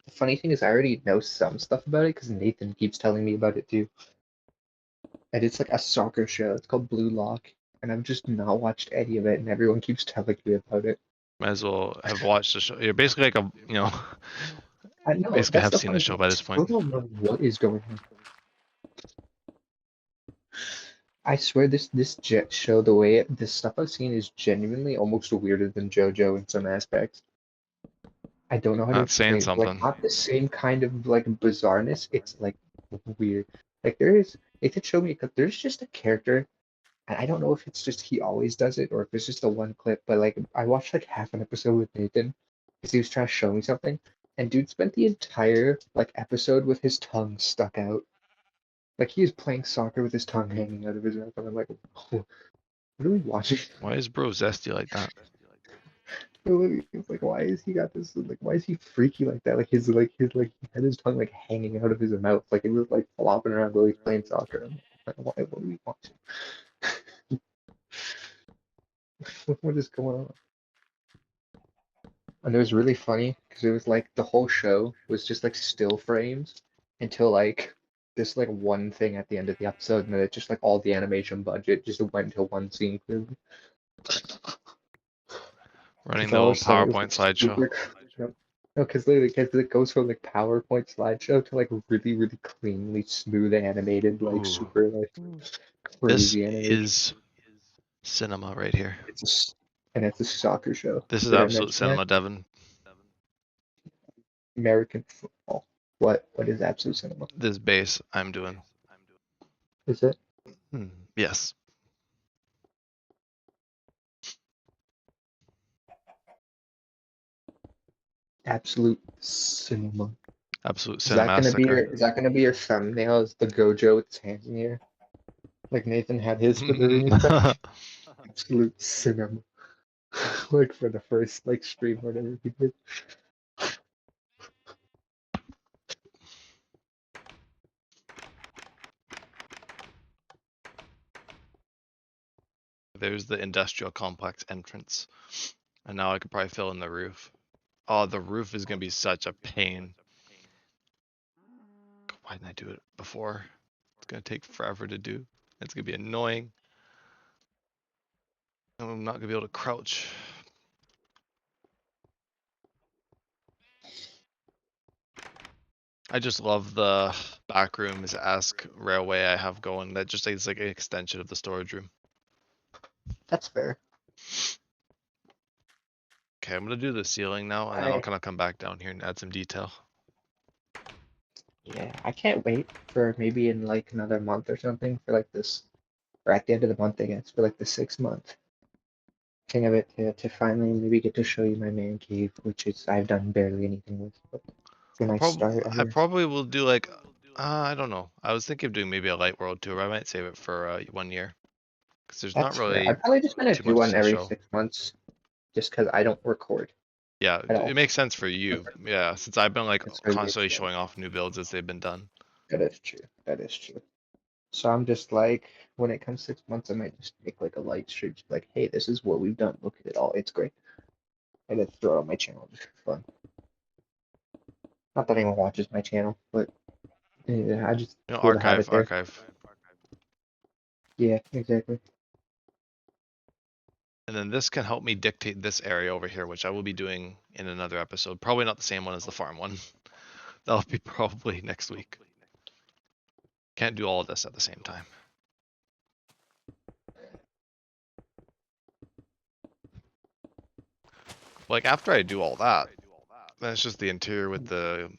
The funny thing is, I already know some stuff about it because Nathan keeps telling me about it too. And it's like a soccer show. It's called Blue Lock, and I've just not watched any of it, and everyone keeps telling me about it. Might as well have watched the show. You're basically like a, I know basically that's have the seen the funny show thing. by I this point. still don't know what is going on. I swear this jet show, the way this stuff I've seen is genuinely almost weirder than JoJo in some aspects. I don't know how to Not saying explain it. Like something. not the same kind of like bizarreness. It's like weird. Like there is. It did show me because there's just a character, and I don't know if it's just he always does it or if it's just a one clip. But like I watched like half an episode with Nathan because he was trying to show me something, and dude spent the entire like episode with his tongue stuck out. Like he is playing soccer with his tongue hanging out of his mouth, and I'm like, what are we watching? Why is bro zesty like that? It's like, why is he got this? Like, why is he freaky like that? Like he had his tongue like hanging out of his mouth, like it was like flopping around while he's playing soccer. I'm like, why? What are we watching? What is going on? And it was really funny because it was like the whole show was just like still frames until like this like one thing at the end of the episode, and then it just like all the animation budget just went into one scene clearly. Running Because the all of a old sudden it was PowerPoint like slideshow. super. Yep. No, because literally, because it goes from like PowerPoint slideshow to like really, really cleanly smooth animated, like Ooh, super like this crazy animation. is cinema right here. And it's a soccer show. This is Did I absolute mention that? cinema, Devin. American football. What is absolute cinema? This base I'm doing. Is it Yes, absolute cinema? absolute Is that gonna be cinemassacre. your thumbnail? Is the Gojo with his hands in the air? Like Nathan had his for the ring attached? Absolute cinema. Like for the first like stream or whatever he did. There's the industrial complex entrance. And now I could probably fill in the roof. Oh, the roof is gonna be such a pain. Why didn't I do it before? It's gonna take forever to do. It's gonna be annoying. I'm not gonna be able to crouch. I just love the backrooms-esque railway I have going. That just is like an extension of the storage room. That's fair. Okay, I'm gonna do the ceiling now, and then I'll I kind of come back down here and add some detail. Yeah, I can't wait for maybe in like another month or something for like this, or at the end of the month, I guess, for like the 6 month thing of it to finally maybe get to show you my man cave, which is I've done barely anything with, but it's a nice start I ever. probably will do like, I don't know. I was thinking of doing maybe a light world tour. I might save it for 1 year because there's not That's fair. really I'm probably just gonna too do much one to every show. 6 months, just because I don't record Yeah, at it all. makes sense for you. Yeah, since I've been like That's really constantly true. showing off new builds as they've been done. That is true. That is true. So I'm just like, when it comes 6 months, I might just make like a light stream, just like, hey, this is what we've done. Look at it all. It's great. And then throw it on my channel just for fun. Not that anyone watches my channel, but yeah, I just You know, cool to have it there. archive. Yeah, exactly. And then this can help me dictate this area over here, which I will be doing in another episode. Probably not the same one as the farm one. That'll be probably next week. Can't do all of this at the same time. Like after I do all that, then it's just the interior with the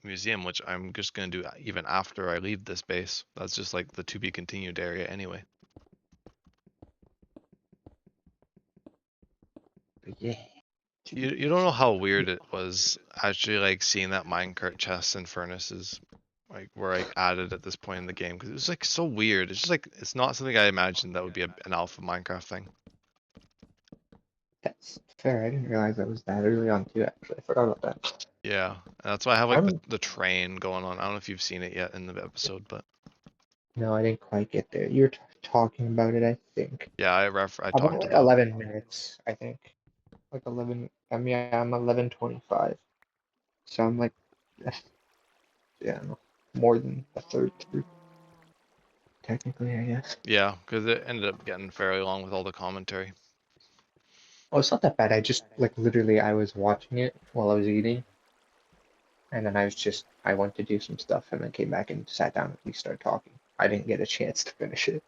museum, which I'm just gonna do even after I leave this base. That's just like the to be continued area anyway. But yeah. You don't know how weird it was actually like seeing that minecart chests and furnaces like were like added at this point in the game because it was like so weird. It's just like it's not something I imagined that would be an alpha Minecraft thing. That's fair. I didn't realize that was that early on too, actually. I forgot about that. Yeah, and that's why I have like I'm the train going on. I don't know if you've seen it yet in the episode, but No, I didn't quite get there. You're talking about it, I think. yeah, I I'm at talked like about 11 minutes, I think. Like 11. I mean, I'm 11:25. So I'm like, yeah, I don't know, more than a third through, technically, I guess. yeah, because it ended up getting fairly long with all the commentary. Oh, it's not that bad. I just, like, literally, I was watching it while I was eating. And then I went to do some stuff and then came back and sat down and we started talking. I didn't get a chance to finish it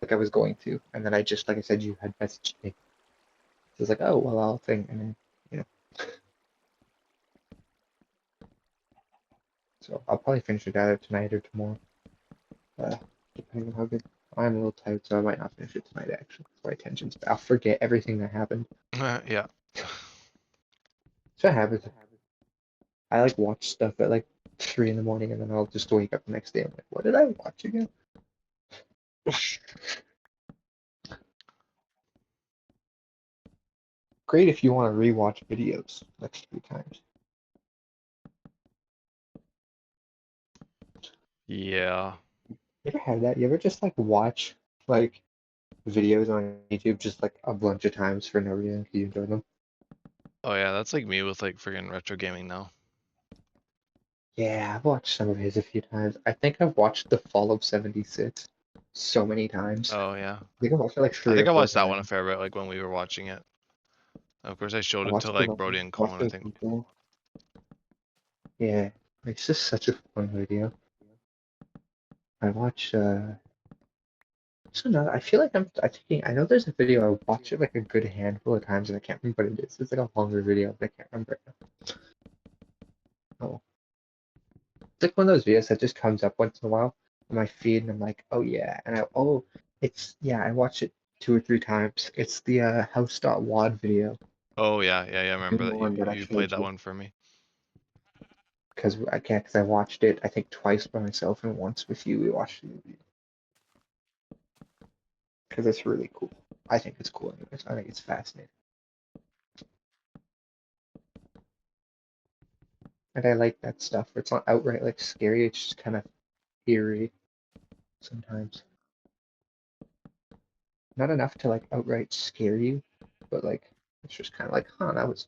like I was going to. And then I just, like I said, you had messaged me. So I was like, oh, well, I'll think. And then, you know. So I'll probably finish it either tonight or tomorrow. Uh, depending on how good. I'm a little tired, so I might not finish it tonight, actually. My attention's. I'll forget everything that happened. Yeah. So it happens. I, like, watch stuff at, like, 3 in the morning and then I'll just wake up the next day. I'm like, what did I watch again? Great if you want to rewatch videos like 3 times. Yeah. You ever had that? You ever just like watch like videos on YouTube just like a bunch of times for no reason because you enjoy them. Oh yeah, that's like me with like friggin' retro gaming now. Yeah, I've watched some of his a few times. I think I've watched The Fall of 76 so many times. Oh yeah. I think I've watched it like I three or think I four watched that one a times. fair bit, like when we were watching it. Of course, I showed I it to watched it like with, Brody and watched Colin, it I with think. people. Yeah, it's just such a fun video. I watch. So no, I feel like I thinking. I know there's a video I watched it like a good handful of times and I can't remember what it is. It's like a longer video, but I can't remember it now. Oh, it's like one of those videos that just comes up once in a while on my feed, and I'm like, oh yeah, and it's yeah, I watch it 2 or 3 times. It's the house.wad video, Oh yeah, yeah, yeah. I the remember new that you one that I you showed played that you, one for me. because I watched it I think twice by myself and once with you. We watched it because it's really cool. I think it's cool anyways. I think it's fascinating, and I like that stuff where it's not outright like scary. It's just kind of eerie sometimes. Not enough to like outright scare you, but like it's just kind of like, huh, that was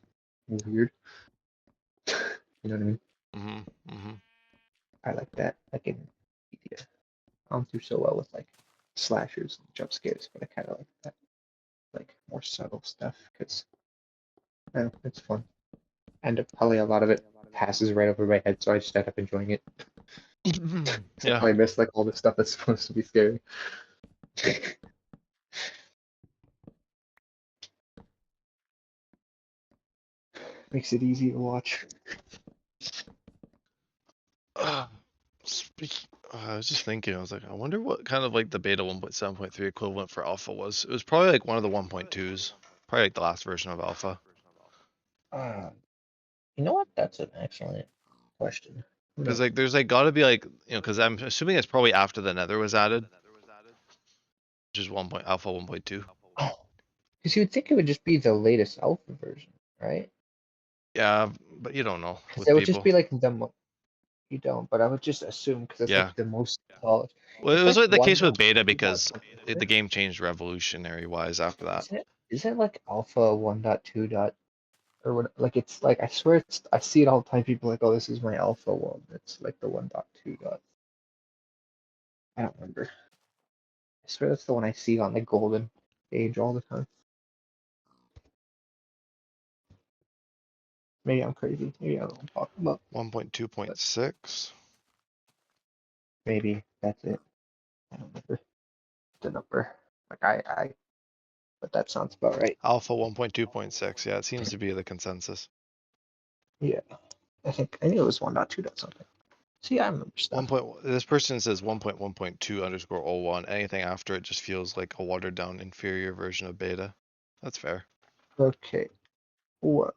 weird. You know what I mean? Mhm, mhm. I like that. Like in media, I don't do so well with like slashers and jump scares, but I kind of like that, like more subtle stuff because I don't know, it's fun. And probably a lot of it passes right over my head, so I just end up enjoying it. So I Yeah. probably miss like all the stuff that's supposed to be scary. Makes it easy to watch. Uh, I was just thinking, I was like, I wonder what kind of like the beta 1.7.3 equivalent for alpha was. It was probably like one of the 1.2s, probably like the last version of alpha. Uh, you know what? That's an excellent question. Because No. like there's like got to be like because I'm assuming it's probably after the Nether was added, which is alpha 1.2. Because you would think it would just be the latest alpha version, right? Yeah, but you don't know Because with it would just people. be like you don't, but I would just assume because it's Yeah. like the most polished. Well, it It's was like like the one case with dot beta two dot because what, the game changed revolutionary wise after that. isn't it like alpha 1.2 dot or what? Like it's like I swear I see it all the time. People are like, oh, this is my alpha one. It's like the 1.2 dot. I don't remember. I swear that's the one I see on the golden age all the time. Maybe I'm crazy. Maybe I don't know what I'm talking about. But 1.2.6. maybe that's it. I don't remember the number. Like but that sounds about right. Alpha 1.2.6. Yeah, it seems to be the consensus. Yeah, I knew it was 1.2 dot something. See, I remember One stuff. point. This person says 1.1.2 underscore oh 01. Anything after it just feels like a watered down inferior version of beta. That's fair. Okay. Well,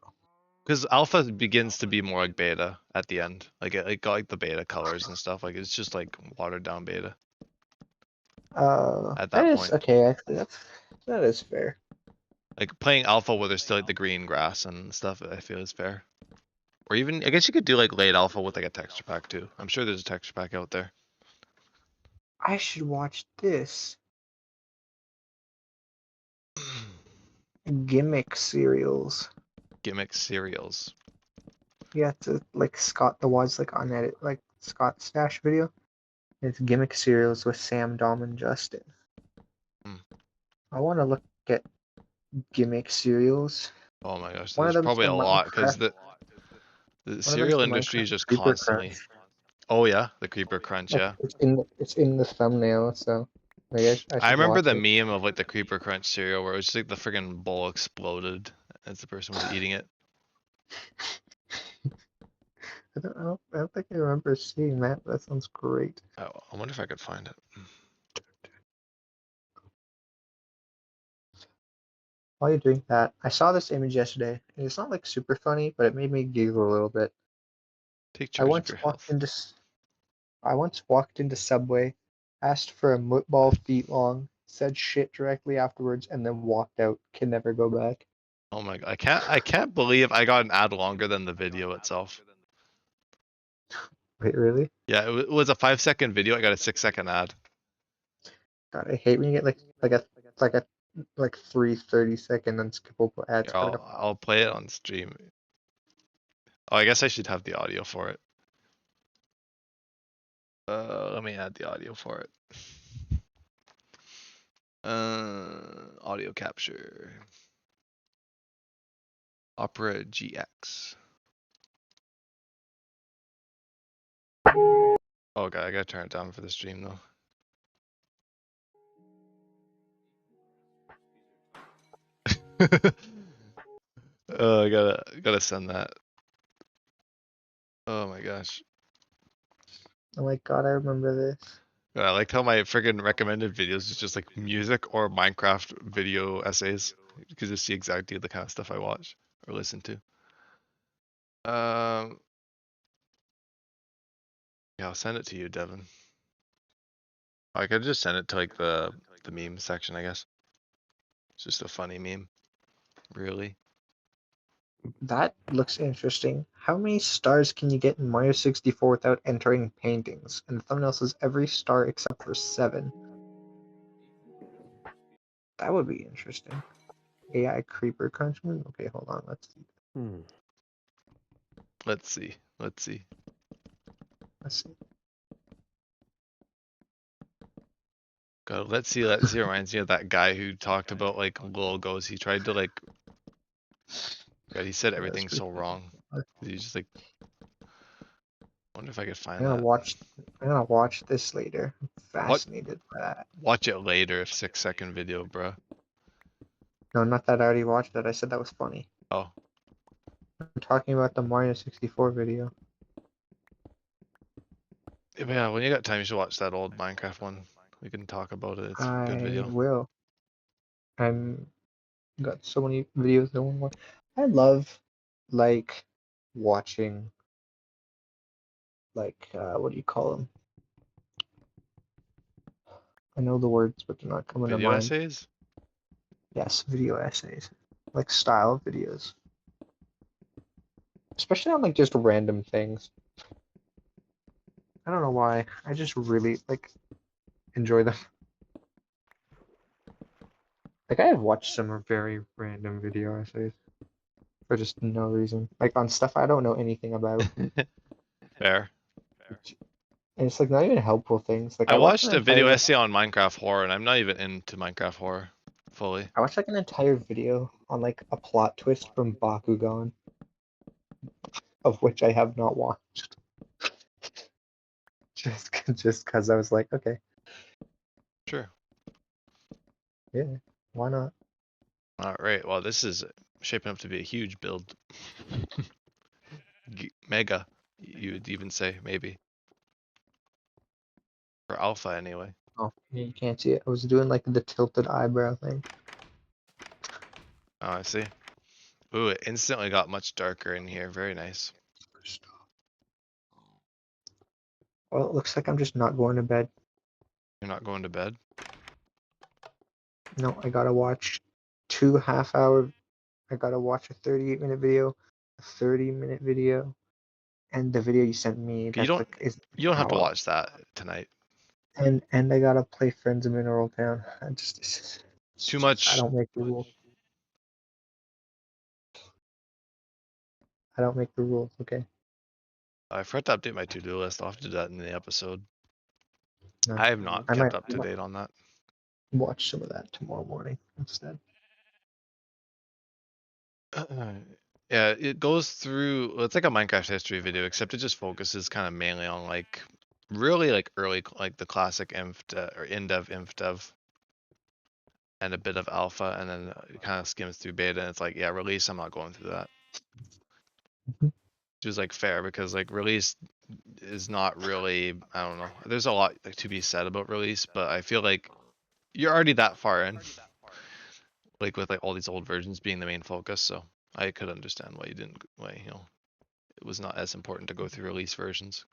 Because alpha begins to be more like beta at the end. Like it got like the beta colors and stuff. Like it's just like watered down beta at that that is point. okay. Actually, that is fair. Like playing alpha where there's still like the green grass and stuff, I feel is fair. Or even I guess you could do like late alpha with like a texture pack too. I'm sure there's a texture pack out there. I should watch this gimmick serials. Gimmick cereals. Yeah, it's like Scott the Wise like unedited like Scott Stash video. It's gimmick serials with Sam, Dom, and Justin. Hmm. I want to look at gimmick serials. Oh my gosh, One of there's them's probably the a lot because Minecraft. the One of them's cereal the industry Minecraft is just Creeper constantly. Crunch. Oh yeah, the creeper crunch. Like Yeah, it's in the thumbnail, so like I I should remember watch the it. meme of like the creeper crunch cereal where it was just like the friggin' bowl exploded as the person was eating it. I don't think I remember seeing that. That sounds great. Oh, I wonder if I could find it. While you're doing that, I saw this image yesterday, and it's not like super funny, but it made me giggle a little bit. Take I charge of once your walked health. into I once walked into Subway, asked for a football feet long, said shit directly afterwards, and then walked out. Can never go back. Oh my god, I can't believe I got an ad longer than the video itself. Wait, really? Yeah, it was a 5-second video. I got a 6-second ad. God, I hate when you get like a like a like 3 30-second unskippable ad Here, skip. I'll play it on stream. Oh, I guess I should have the audio for it. Let me add the audio for it. Audio capture. Opera GX. Oh god, I gotta turn it down for the stream though. Oh, I gotta send that. Oh my gosh. Oh my god, I remember this. I liked how my friggin' recommended videos is just like music or Minecraft video essays. You can just see exactly the kind of stuff I watch or listen to. Yeah, I'll send it to you, Devin. I could just send it to like the meme section, I guess. It's just a funny meme. Really? That looks interesting. How many stars can you get in Mario 64 without entering paintings? And the thumbnail says every star except for 7. That would be interesting. AI Creeper Crunchman? Okay, hold on, let's see. Let's see. Let's see. Let's see. God, let's see. Let's see reminds me of that guy who talked about like logos. He tried to like. God, he said Yeah, that's everything pretty so funny. wrong. He just like. Wonder if I could I'm find gonna that. watch I'm gonna watch this later. I'm What? fascinated by that. Watch it later. 6-second video, bro. No, not that I already watched it. I said that was funny. Oh, I'm talking about the Mario 64 video. yeah. When you got time, you should watch that old Minecraft one. We can talk about it. It's a good I video. will. I'm got so many videos I want to watch. I love like watching like what do you call them? I know the words, but they're not coming to Video mind. essays? Yes, video essays, like style videos, especially on like just random things. I don't know why. I just really like enjoy them. Like I have watched some very random video essays for just no reason, like on stuff I don't know anything about. Fair. And it's like not even helpful things. Like I I watched an watched a video entire essay on Minecraft horror, and I'm not even into Minecraft horror fully. I watched like an entire video on like a plot twist from Bakugan, of which I have not watched. Just because I was like, okay, Sure. yeah, why not? All right. Well, this is shaping up to be a huge build. Mega, you would even say, maybe. For alpha, anyway. Oh, yeah, you can't see it. I was doing like the tilted eyebrow thing. Oh, I see. Ooh, it instantly got much darker in here. Very nice. Well, it looks like I'm just not going to bed. You're not going to bed? No, I gotta watch 2 half-hour. I gotta watch a 38-minute video, a 30-minute video, and the video you sent me You that's don't like is you don't an have to hour. watch that tonight. And I gotta play Friends of Mineral Town. Too I much. don't make the rules. I don't make the rules. Okay. I forgot to update my to-do list. I'll have to do that in the episode. No, I have not I kept might up to date on that. watch some of that tomorrow morning instead. Yeah, it goes through. Well, it's like a Minecraft history video, except it just focuses kind of mainly on like really like early, like the classic inf or indev, infdev, and a bit of alpha, and then it kind of skims through beta. And it's like, yeah, release. I'm not going through that. Mhm. Which is like fair because like release is not really. I don't know. There's a lot like, to be said about release, but I feel like you're already that far in, like with like all these old versions being the main focus. So I could understand why you didn't. Why it was not as important to go through release versions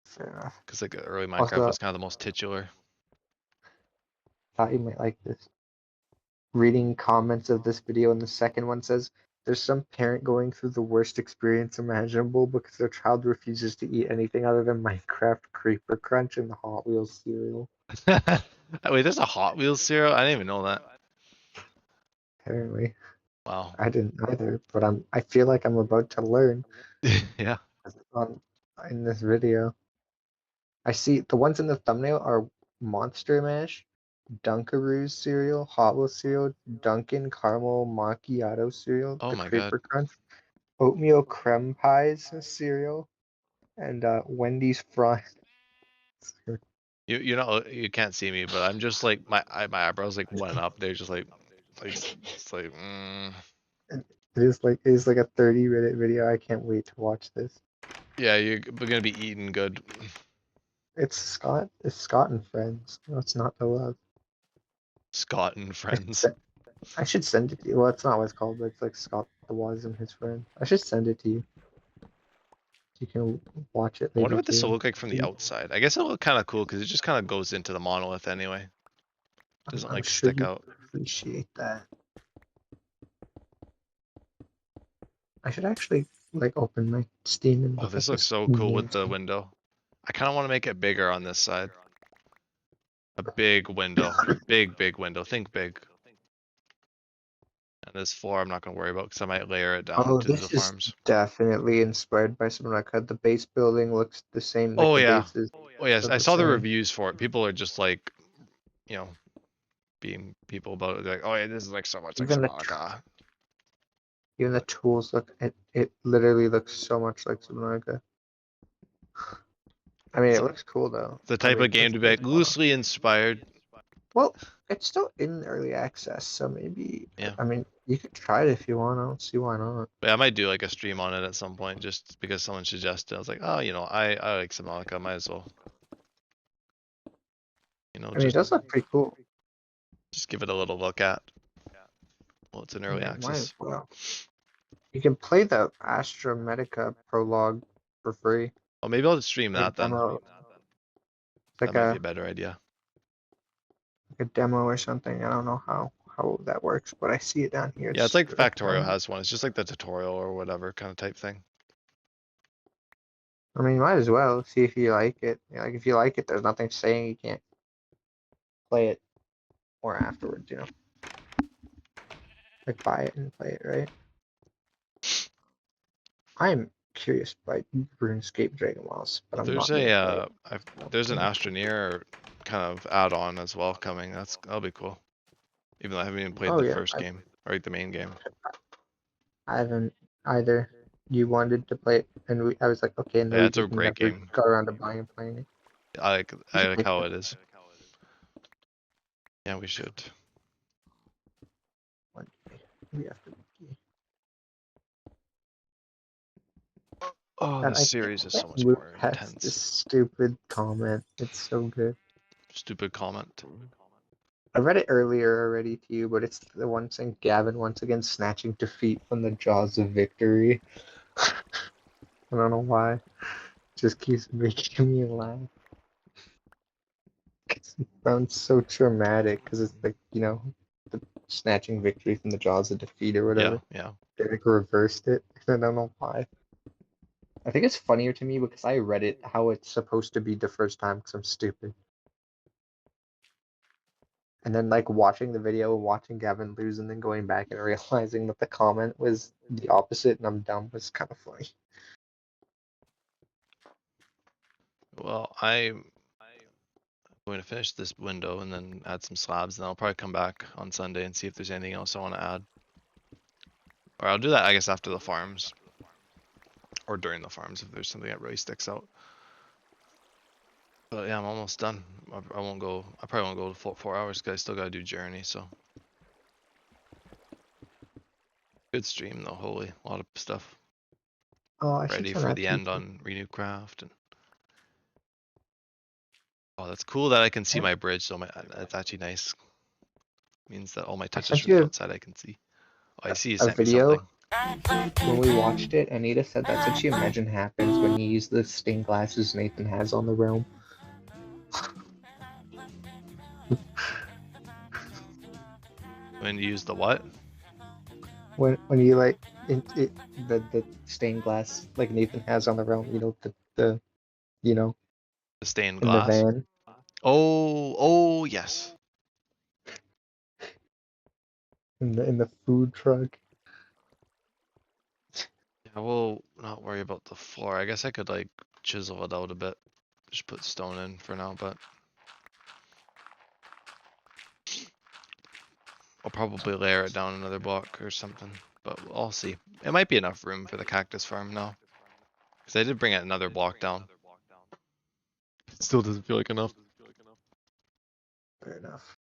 Fair enough. because like early Minecraft Also, was kind of the most titular. thought you might like this. Reading comments of this video, and the second one says, "There's some parent going through the worst experience imaginable because their child refuses to eat anything other than Minecraft Creeper Crunch and the Hot Wheels cereal." Wait, there's a Hot Wheels cereal? I didn't even know that. Apparently, Wow. I didn't either, but I feel like I'm about to learn Yeah. on in this video. I see the ones in the thumbnail are Monster Mash, Dunkaroos cereal, Hot Wheels cereal, Dunkin' Caramel Macchiato cereal, Oh the my God. Creeper Crunch, Oatmeal Creme Pies cereal, and Wendy's Fries. You know you can't see me, but I'm just like my eyebrows like went up. They're just like it's like It is like a 30-minute video. I can't wait to watch this. yeah, you're gonna be eating good. It's Scott and Friends. What's not to love? Scott and I should, friends. se- I should send it to you. Well, it's not what it's called, but it's like Scott the Waz and his friend. I should send it to you. You can watch it I wonder later what this will too. look like from the outside. I guess it'll look kind of cool because it just kind of goes into the monolith anyway. Doesn't I'm like sure stick you out. appreciate that. I should actually like open my Steam and Oh, look at this looks this so cool with game. the window. I kind of want to make it bigger on this side. A big window. Big window. Think big. And this floor I'm not going to worry about because I might layer it down Oh, to the this is farms. definitely inspired by Subnautica. The base building looks the same, like Oh the yeah. bases Oh yes. look I the saw the same. reviews for it. People are just like, you know, being people about it. They're like, oh yeah, this is like so much like Even Subnautica. even the tools look it literally looks so much like Subnautica. I mean, It's it looks cool though. the I type mean, of game to be like loosely inspired. well, it's still in early access, so maybe Yeah. I mean you could try it if you want. I don't see why not. But I might do like a stream on it at some point just because someone suggested. I was like, oh, you know, I like Subnautica. Might as well, you know, I mean, it does look pretty cool. just give it a little look at. Well, it's in I early mean, might as access. well. You can play the Astra Medica prologue for free, Oh, maybe I'll just stream like that then. demo, That like might be a a better idea. demo or something. I don't know how that works, but I see it down here. Yeah, it's It's like like Factorio has one. It's just like the tutorial or whatever kind of type thing. I mean, you might as well see if you like it. Like if you like it, there's nothing saying you can't play it more afterwards. Like buy it and play it, right? I'm curious by RuneScape Dragon Balls, but Well, I'm there's not gonna a play it. there's an Astroneer kind of add-on as well coming. That'll be cool. Even though I haven't even played Oh the yeah, first game or like the main game. I haven't either. You wanted to play it, and I was like, okay, and Yeah, we it's a just great never game. got around to buying and playing it. We I should like play how it. it is. Yeah, we should. One day. We have to. Oh, And this series is so much move more past this intense. stupid comment. It's so good. Stupid comment. I read it earlier already to you, but it's the one saying Gavin once again snatching defeat from the jaws of victory. I don't know why. It just keeps making me laugh. It sounds so traumatic because it's like, the snatching victory from the jaws of defeat or Yeah, whatever. yeah. They like reversed it. I don't know why. I think it's funnier to me because I read it how it's supposed to be the first time because I'm stupid. And then like watching the video, watching Gavin lose, and then going back and realizing that the comment was the opposite and I'm dumb was kind of funny. Well, I'm going to finish this window and then add some slabs, and then I'll probably come back on Sunday and see if there's anything else I want to add. Or I'll do that, I guess, after the farms. Or during the farms if there's something that really sticks out. But yeah, I'm almost done. I won't go. I probably won't go to 4 hours because I still gotta do journey. So good stream though. Holy, a lot of stuff Oh, I should ready send for that the to you end too. on Renew Craft. And oh, that's cool that I can see Yeah. my bridge. So that's actually nice. Means that all my I touches sent from the you outside I can see. Oh, I see you a sent me video something. when we watched it. Anita said that's what she imagined happens when you use the stained glasses Nathan has on the realm. When you use the what? When you like the stained glass like Nathan has on the realm, the The stained in the glass. van. Oh, yes. In the food truck. I will not worry about the floor. I guess I could like chisel it out a bit. Just put stone in for now, but I'll probably layer it down another block or something. But I'll see. It might be enough room for the cactus farm now. Because I did bring it another block down. It still doesn't feel like enough. Fair enough.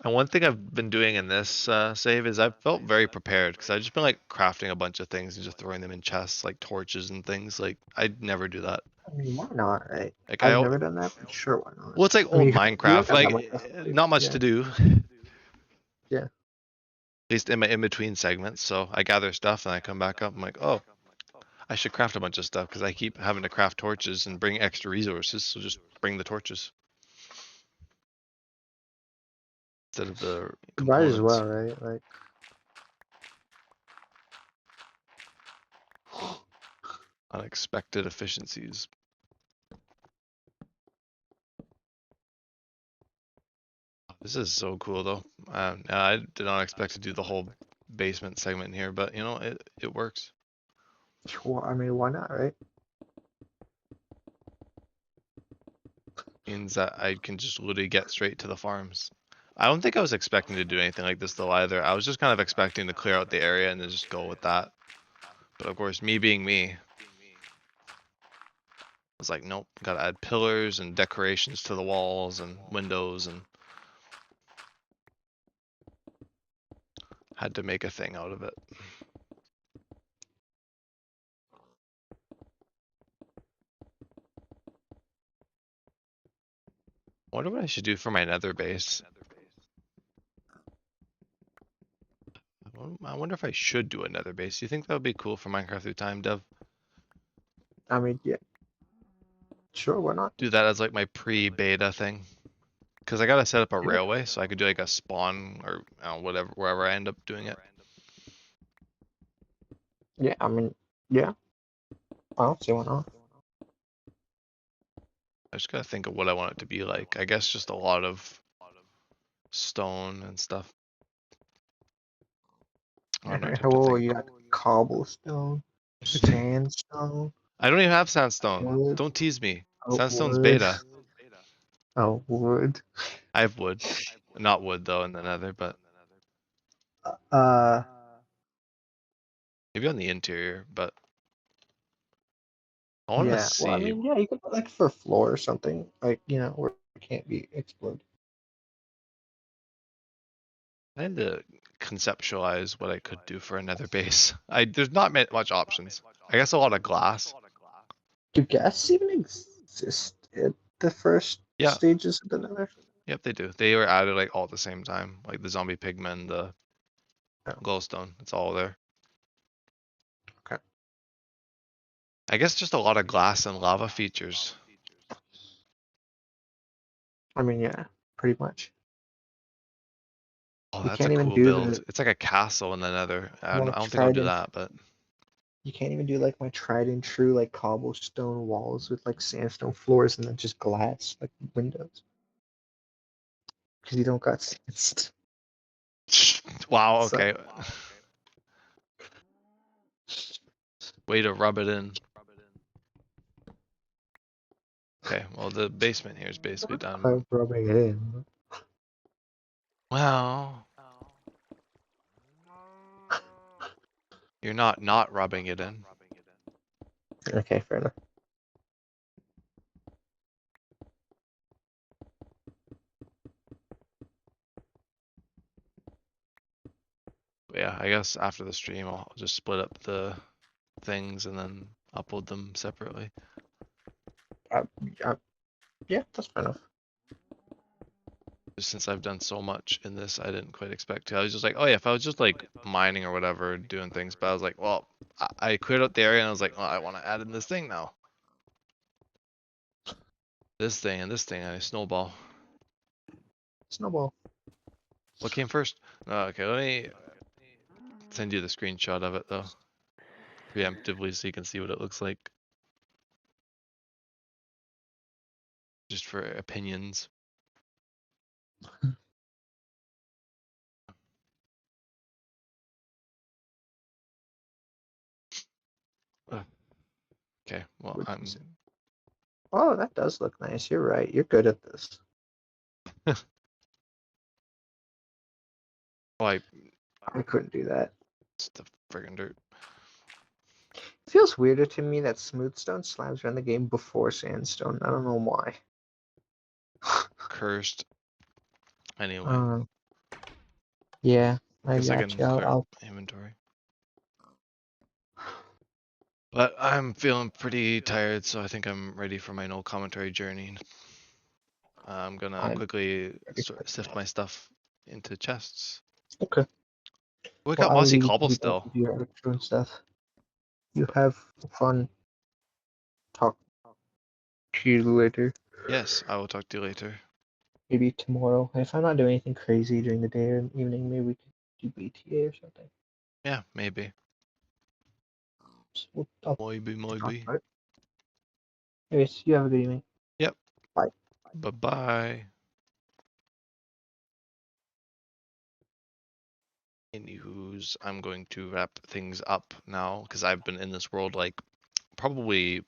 And one thing I've been doing in this save is I've felt very prepared because I've just been like crafting a bunch of things and just throwing them in chests, like torches and things. Like I'd never do that. I mean, why not, right? Like I've never done that, but sure, why not? well, it's like I mean, old you don't Minecraft, got that like much stuff to do. not much Yeah, to do. yeah. At least in my in between segments. So I gather stuff and I come back up. I'm like, oh, I should craft a bunch of stuff because I keep having to craft torches and bring extra resources. So just bring the torches instead of the Might as components. well, right? Like, Unexpected efficiencies. This is so cool though. I did not expect to do the whole basement segment here, but you know, it works. well, I mean, why not, right? Means that I can just literally get straight to the farms. I don't think I was expecting to do anything like this though either. I was just kind of expecting to clear out the area and then just go with that. But of course, me being me, I was like, nope, gotta add pillars and decorations to the walls and windows and had to make a thing out of it. I wonder what I should do for my nether base. I wonder if I should do a nether base. Do you think that would be cool for Minecraft through time, Dev? I mean, yeah, sure, why not? Do that as like my pre-beta thing. Because I gotta set up a Yeah, railway, so I could do like a spawn or whatever, wherever I end up doing it. yeah. I mean, yeah. I don't see why not. I just gotta think of what I want it to be like. I guess just a lot of stone and stuff. I don't know what to Hello, think. you got cobblestone, sandstone, I don't even have sandstone. wood, Don't tease me. oh, Sandstone's wood, beta. oh, wood. I have wood. Not wood though in the nether, but Uh, maybe on the interior. But I want to yeah. Well, I see. mean, yeah, you could put like for floor or something, like where it can't be exploded. I had to conceptualize what I could do for another base. There's not much options. I guess a lot of glass. Do guests even exist at the first Yeah, stages of the nether? yep, they do. They were added like all at the same time, like the zombie pigmen, the Oh, glowstone. It's all there. okay. I guess just a lot of glass and lava features. I mean, yeah, pretty much. Oh, You that's a can't even cool do build. the It's like a castle in the nether. my I don't think I'll tried do and that, but you can't even do like my tried and true like cobblestone walls with like sandstone floors and then just glass like windows because you don't got sandstone. wow, So okay. Way to rub it in. Okay, well the basement here is basically done. I'm rubbing it in. Well, you're not rubbing it in. Okay, fair enough. But yeah, I guess after the stream I'll just split up the things and then upload them separately. Uh, uh, yeah, that's fair enough. Just since I've done so much in this, I didn't quite expect to. I was just like, oh yeah, if I was just like mining or whatever, doing things, but I was like, well, I cleared out the area and I was like, well, I want to add in this thing now. This thing and this thing and a snowball. Snowball. What came first? Okay, let me send you the screenshot of it though, preemptively so you can see what it looks like. just for opinions. Okay, well, What I'm is it? Oh, that does look nice. You're right. You're good at this. like I couldn't do that. it's the friggin' dirt. It feels weirder to me that Smoothstone slams around the game before Sandstone. I don't know why. Cursed. Anyway, Um, yeah, I guess I got can you. clear up inventory. But I'm feeling pretty tired, so I think I'm ready for my no commentary journey. I'm gonna I'm quickly ready for sift that. my stuff into chests. Okay. We Well, got I'll mossy leave cobble you guys still. to do your outro and stuff. You have fun. Talk to you later. Yes, I will talk to you later. Maybe tomorrow. If I'm not doing anything crazy during the day or evening, maybe we could do BTA or something. Yeah, maybe. So I'll Maybe, talk maybe. about it. Anyways, you have a good evening. Yep. Bye. Bye-bye. Anywho's, I'm going to wrap things up now because I've been in this world like probably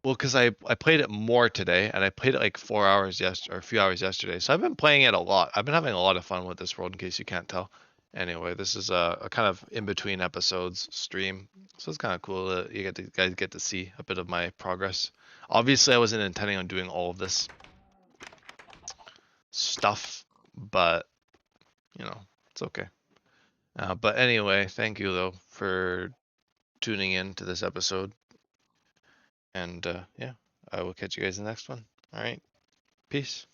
because I played it more today and I played it like 4 hours yesterday or a few hours yesterday. So I've been playing it a lot. I've been having a lot of fun with this world in case you can't tell. Anyway, this is a kind of in between episodes stream. So it's kind of cool that guys get to see a bit of my progress. Obviously I wasn't intending on doing all of this stuff, but you know, it's okay. But anyway, thank you though for tuning in to this episode. And yeah, I will catch you guys in the next one. All right. Peace.